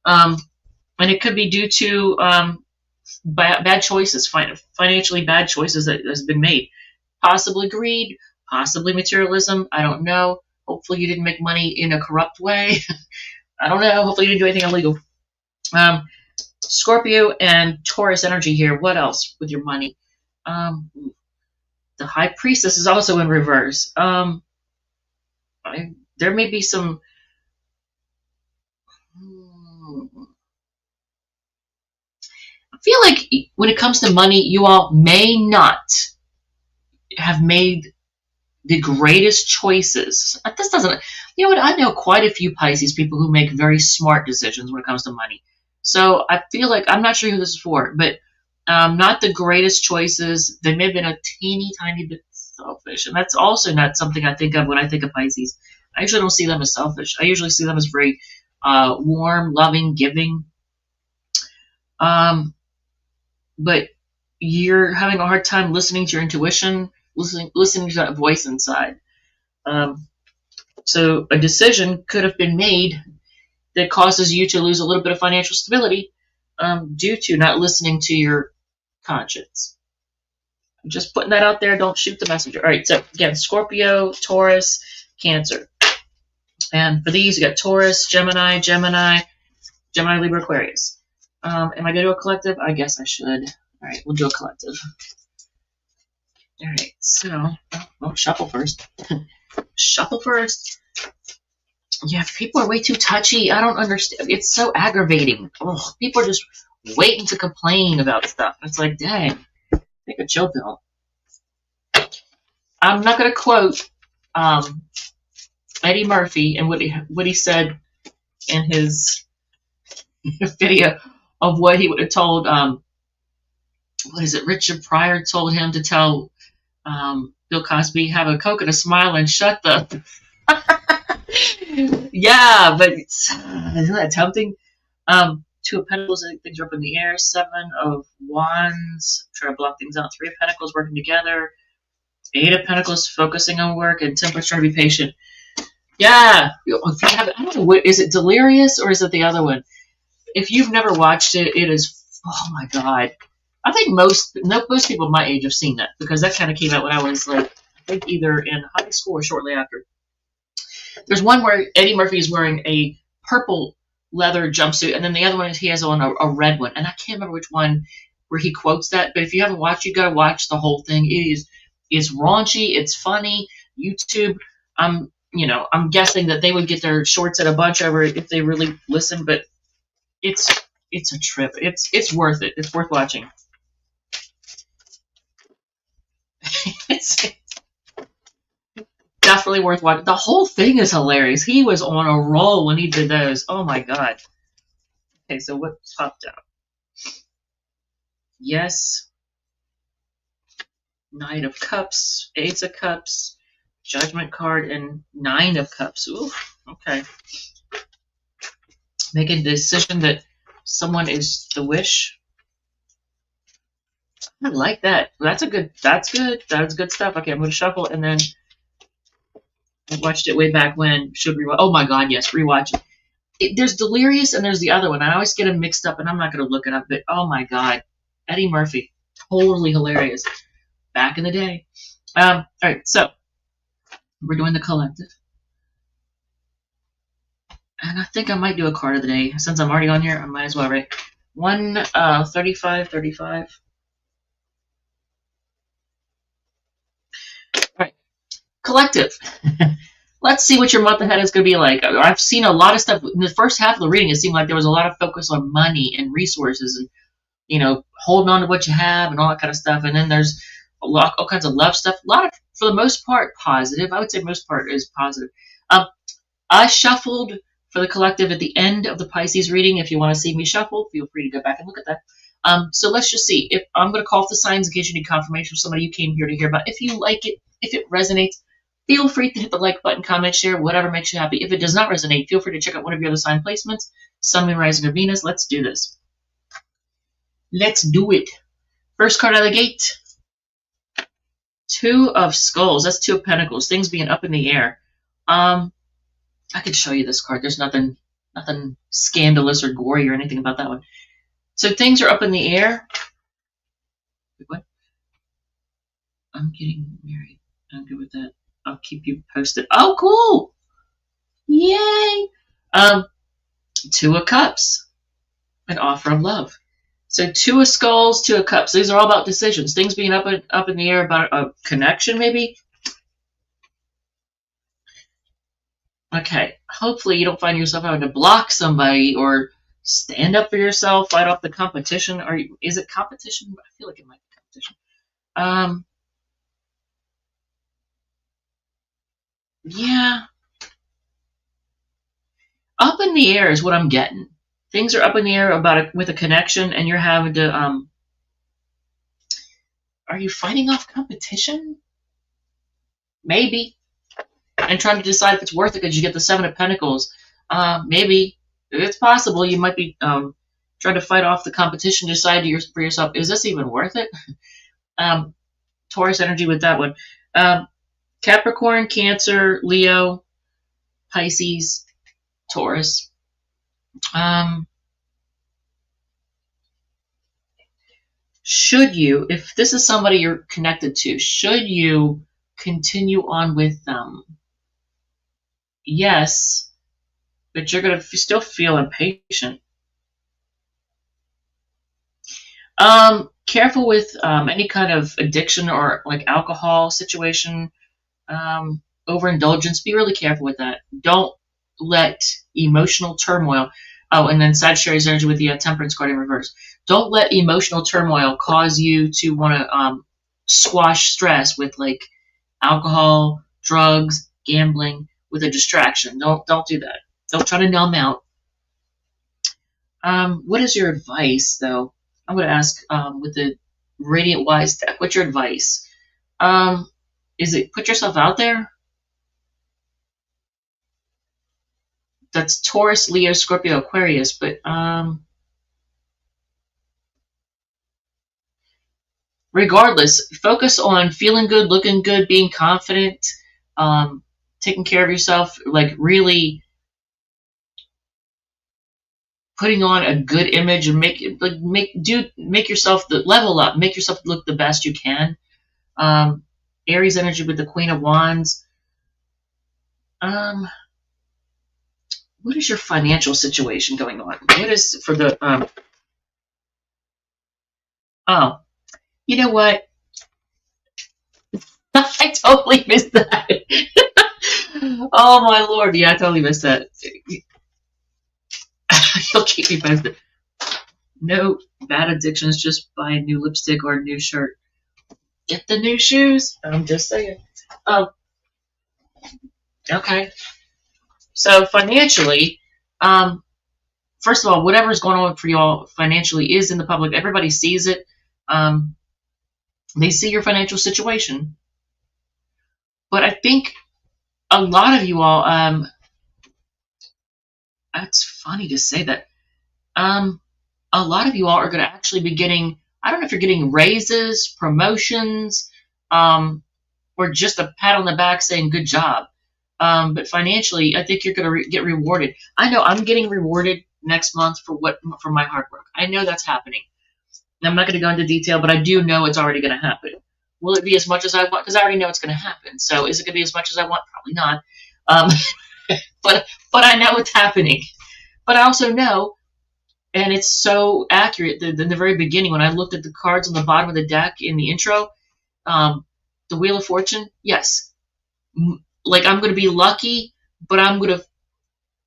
And it could be due to bad choices, financially bad choices that has been made. Possibly greed, possibly materialism, I don't know. Hopefully you didn't make money in a corrupt way. I don't know. Hopefully you didn't do anything illegal. Scorpio and Taurus energy here. What else with your money? The High Priestess is also in reverse. There may be some... I feel like when it comes to money, you all may not have made the greatest choices. This doesn't... You know what? I know quite a few Pisces people who make very smart decisions when it comes to money. So I feel like, I'm not sure who this is for, but not the greatest choices. They may have been a teeny tiny bit selfish. And that's also not something I think of when I think of Pisces. I usually don't see them as selfish. I usually see them as very warm, loving, giving. But you're having a hard time listening to your intuition, listening to that voice inside. So a decision could have been made that causes you to lose a little bit of financial stability due to not listening to your conscience. I'm just putting that out there. Don't shoot the messenger. All right, so again, Scorpio, Taurus, Cancer. And for these, you got Taurus, Gemini, Libra, Aquarius. Am I going to do a collective? I guess I should. All right, we'll do a collective. All right, so, shuffle first. Shuffle first. Yeah, people are way too touchy. I don't understand. It's so aggravating. Ugh, people are just waiting to complain about stuff. It's like, dang, take a chill pill. I'm not going to quote Eddie Murphy and what he said in his video of what he would have told, what is it, Richard Pryor told him to tell Bill Cosby, have a Coke and a smile and shut the... Yeah, but isn't that tempting? Two of Pentacles, I think things are up in the air. Seven of Wands, try to block things out. Three of Pentacles working together. Eight of Pentacles focusing on work, and Temperance trying to be patient. Yeah, if you have, I don't know, what is it, Delirious or is it the other one? If you've never watched it, it is, oh my god. I think most people my age have seen that, because that kind of came out when I was like, I think either in high school or shortly after. There's one where Eddie Murphy is wearing a purple leather jumpsuit, and then the other one he has on a red one, and I can't remember which one where he quotes that. But if you haven't watched, you got to watch the whole thing. It's raunchy, it's funny. YouTube, I'm guessing that they would get their shorts at a bunch over it if they really listen. But it's a trip. It's worth it. It's worth watching. It's definitely worth watching. The whole thing is hilarious. He was on a roll when he did those. Oh my god. Okay, so what popped out? Yes. Knight of Cups, Ace of Cups, Judgment card, and Nine of Cups. Ooh, okay. Making a decision that someone is the wish. I like that. That's good. That's good stuff. Okay, I'm going to shuffle, and then I watched it way back when. Should rewatch. Oh my god, yes, rewatch it. There's Delirious, and there's the other one. I always get them mixed up, and I'm not going to look it up, but oh my god. Eddie Murphy. Totally hilarious. Back in the day. All right, so we're doing the collective. And I think I might do a card of the day. Since I'm already on here, I might as well, right? 35. All right, collective. Let's see what your month ahead is going to be like. I've seen a lot of stuff. In the first half of the reading, it seemed like there was a lot of focus on money and resources and, holding on to what you have and all that kind of stuff. And then there's all kinds of love stuff. A lot of, for the most part, positive. I would say most part is positive. I shuffled for the collective at the end of the Pisces reading. If you want to see me shuffle, feel free to go back and look at that. So let's just see. If I'm going to call off the signs in case you need confirmation from somebody you came here to hear about. If you like it, if it resonates, feel free to hit the like button, comment, share, whatever makes you happy. If it does not resonate, feel free to check out one of your other sign placements. Sun, Moon, Rising, or Venus. Let's do this. Let's do it. First card out of the gate. Two of Skulls. That's Two of Pentacles. Things being up in the air. I could show you this card. There's nothing scandalous or gory or anything about that one. So things are up in the air. What? I'm getting married. I'm good with that. I'll keep you posted. Oh, cool! Yay! Two of Cups. An offer of love. So Two of Skulls, Two of Cups. These are all about decisions. Things being up in the air about a connection, maybe. Okay, hopefully you don't find yourself having to block somebody or stand up for yourself, fight off the competition. Or is it competition? I feel like it might be competition. Yeah. Up in the air is what I'm getting. Things are up in the air about with a connection, and you're having to. Are you fighting off competition? Maybe. And trying to decide if it's worth it because you get the Seven of Pentacles. Maybe. It's possible you might be trying to fight off the competition, decide for yourself, is this even worth it? Taurus energy with that one. Capricorn, Cancer, Leo, Pisces, Taurus. Should you, if this is somebody you're connected to, should you continue on with them? Yes, but you're going to still feel impatient. Careful with any kind of addiction or like alcohol situation, overindulgence. Be really careful with that. Don't let emotional turmoil. Oh, and then Sagittarius energy with the Temperance card in reverse. Don't let emotional turmoil cause you to want to squash stress with like alcohol, drugs, gambling, with a distraction. Don't do that. Don't try to numb out. What is your advice, though? I'm going to ask with the Radiant Wise deck. What's your advice? Is it put yourself out there? That's Taurus, Leo, Scorpio, Aquarius, but regardless, focus on feeling good, looking good, being confident, taking care of yourself, like really putting on a good image and make yourself level up, make yourself look the best you can. Aries energy with the Queen of Wands. What is your financial situation going on? What is for the oh, you know what? I totally missed that. Oh my lord, yeah, I totally missed that. You'll keep me posted. No bad addictions, just buy a new lipstick or a new shirt. Get the new shoes. I'm just saying. Um, okay. So financially, um, first of all, whatever's going on for y'all financially is in the public. Everybody sees it. Um, they see your financial situation. But I think a lot of you all, that's funny to say that. A lot of you all are going to actually be getting, I don't know if you're getting raises, promotions, or just a pat on the back saying good job. But financially, I think you're going to get rewarded. I know I'm getting rewarded next month for my hard work. I know that's happening. And I'm not going to go into detail, but I do know it's already going to happen. Will it be as much as I want? Because I already know it's going to happen. So is it going to be as much as I want? Probably not. Um, but I know it's happening. But I also know, and it's so accurate that in the very beginning, when I looked at the cards on the bottom of the deck in the intro, the Wheel of Fortune, yes. Like I'm going to be lucky, but I'm going to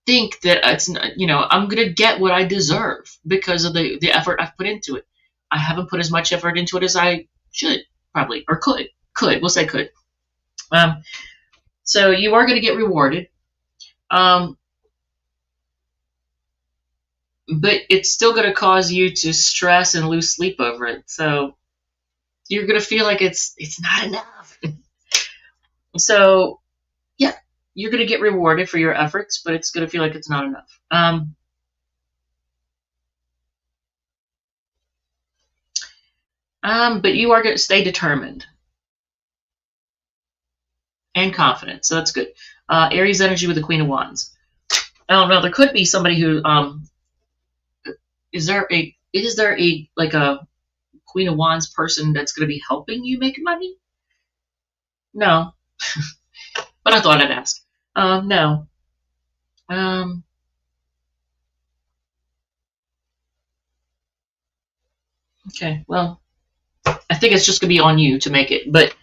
think that it's, I'm going to get what I deserve because of the effort I've put into it. I haven't put as much effort into it as I should, probably, or could. We'll say could. So you are going to get rewarded. But it's still going to cause you to stress and lose sleep over it. So you're going to feel like it's not enough. So, yeah, you're going to get rewarded for your efforts, but it's going to feel like it's not enough. But you are going to stay determined and confident, so that's good. Aries energy with the Queen of Wands. I don't know. There could be somebody who is there a like a Queen of Wands person that's going to be helping you make money? No, but I thought I'd ask. No. Okay. Well, I think it's just going to be on you to make it, but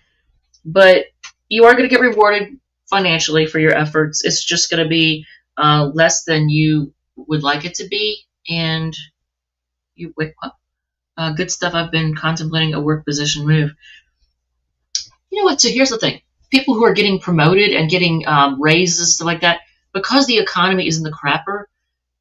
you are going to get rewarded financially for your efforts. It's just going to be less than you would like it to be, and you wait. Good stuff. I've been contemplating a work position move. You know what? So here's the thing: people who are getting promoted and getting raises and stuff like that, because the economy is in the crapper,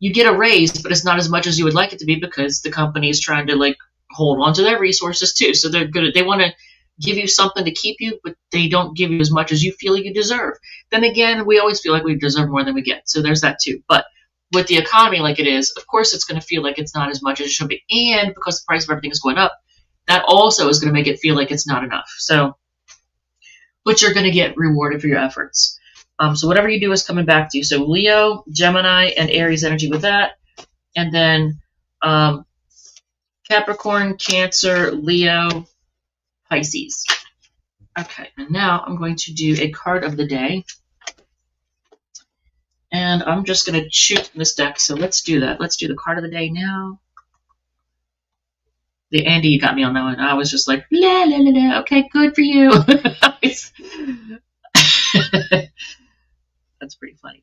you get a raise, but it's not as much as you would like it to be because the company is trying to like hold on to their resources too. So they want to give you something to keep you, but they don't give you as much as you feel you deserve. Then again, we always feel like we deserve more than we get. So there's that too. But with the economy like it is, of course it's going to feel like it's not as much as it should be. And because the price of everything is going up, that also is going to make it feel like it's not enough. So, but you're going to get rewarded for your efforts. So whatever you do is coming back to you. So Leo, Gemini, and Aries energy with that. And then Capricorn, Cancer, Leo, Pisces. Okay, and now I'm going to do a card of the day. And I'm just going to shoot this deck. So let's do that. Let's do the card of the day now. The Andy, you got me on that one. I was just like, la, la, la, la. Okay, good for you. That's pretty funny.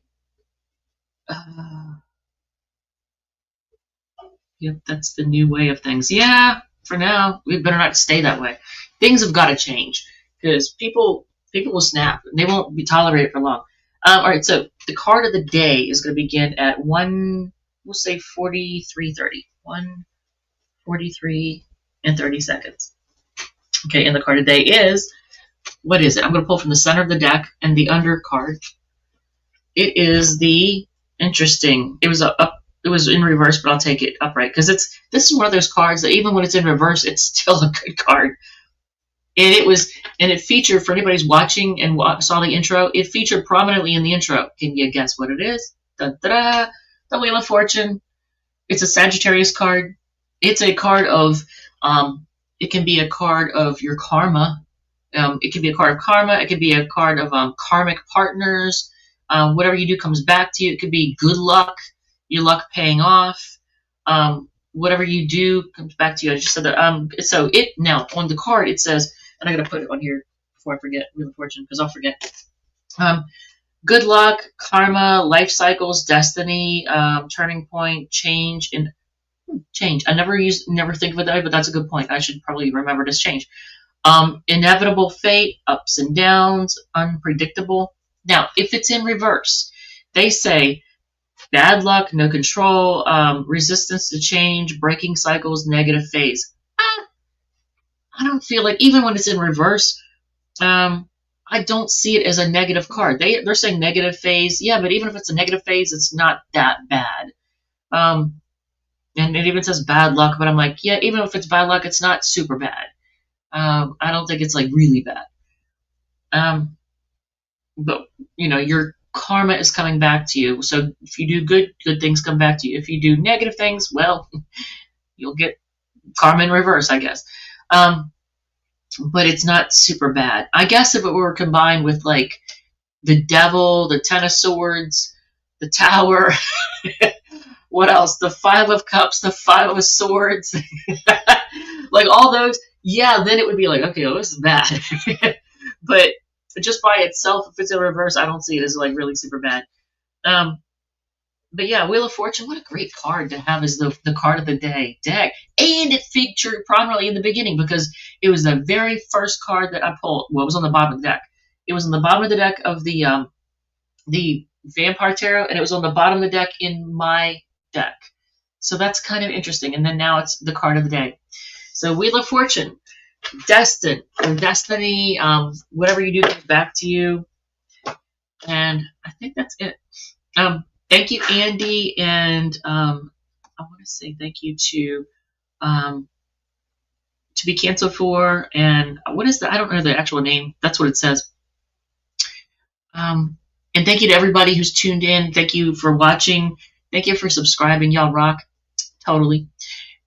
Yep, that's the new way of things. Yeah, for now, we better not stay that way. Things have got to change because people will snap. And they won't be tolerated for long. All right, so the card of the day is going to begin at 1, we'll say 43:30. 1:43 and 30 seconds. Okay, and the card of the day is, what is it? I'm going to pull from the center of the deck and the under card. It is the interesting. It was it was in reverse, but I'll take it upright because this is one of those cards that even when it's in reverse, it's still a good card. And it featured, for anybody who's watching and saw the intro, it featured prominently in the intro. Can you guess what it is? Da-da-da, the Wheel of Fortune. It's a Sagittarius card. It's a card of, it can be a card of your karma. It can be a card of karma. It could be a card of karmic partners. Whatever you do comes back to you. It could be good luck, your luck paying off. Whatever you do comes back to you. I just said that. So it now on the card it says, and I'm gonna put it on here before I forget, Wheel of Fortune, because I'll forget. Good luck, karma, life cycles, destiny, turning point, change, and change. I never think of it that way, but that's a good point. I should probably remember this change. Inevitable fate, ups and downs, unpredictable. Now, if it's in reverse, they say bad luck, no control, resistance to change, breaking cycles, negative phase. I don't feel like, even when it's in reverse, I don't see it as a negative card. They're saying negative phase, yeah, but even if it's a negative phase, it's not that bad. And it even says bad luck, but I'm like, yeah, even if it's bad luck, it's not super bad. I don't think it's like really bad. But your karma is coming back to you. So if you do good things come back to you. If you do negative things, well, you'll get karma in reverse, I guess. But it's not super bad. I guess if it were combined with like the devil, the Ten of Swords, the Tower, what else? The Five of Cups, the Five of Swords, like all those, yeah, then it would be like, okay, well, this is bad. But just by itself, if it's in reverse, I don't see it as like really super bad. But yeah, Wheel of Fortune, what a great card to have as the card of the day deck. And it featured prominently in the beginning because it was the very first card that I pulled. Well, it was on the bottom of the deck. It was on the bottom of the deck of the Vampire Tarot, and it was on the bottom of the deck in my deck. So that's kind of interesting. And then now it's the card of the day. So Wheel of Fortune, destined, or destiny, whatever you do comes back to you. And I think that's it. Thank you, Andy, and I want to say thank you to Be Canceled For, and what is I don't know the actual name. That's what it says. And thank you to everybody who's tuned in. Thank you for watching. Thank you for subscribing. Y'all rock. Totally.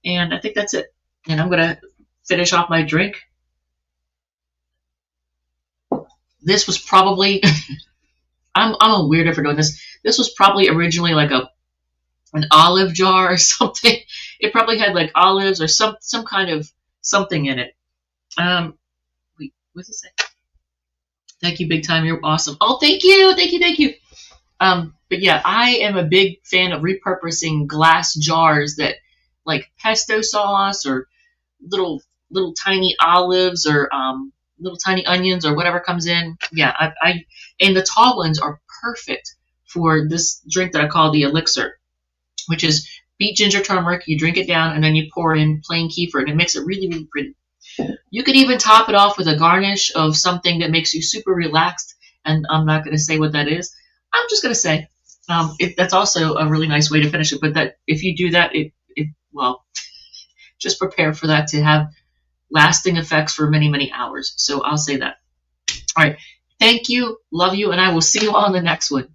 And I think that's it. And I'm going to finish off my drink. This was probably... I'm a weirdo for doing this. This was probably originally like an olive jar or something. It probably had like olives or some kind of something in it. Wait, what does it say? Thank you, big time. You're awesome. Oh, thank you. But yeah, I am a big fan of repurposing glass jars that, like pesto sauce or little tiny olives or little tiny onions or whatever comes in. Yeah, and the tall ones are perfect for this drink that I call the elixir, which is beet ginger turmeric. You drink it down and then you pour in plain kefir, and it makes it really, really pretty. You could even top it off with a garnish of something that makes you super relaxed, and I'm not going to say what that is. I'm just going to say that's also a really nice way to finish it. But that if you do that, well, just prepare for that to have lasting effects for many, many hours. So I'll say that. All right. Thank you. Love you. And I will see you on the next one.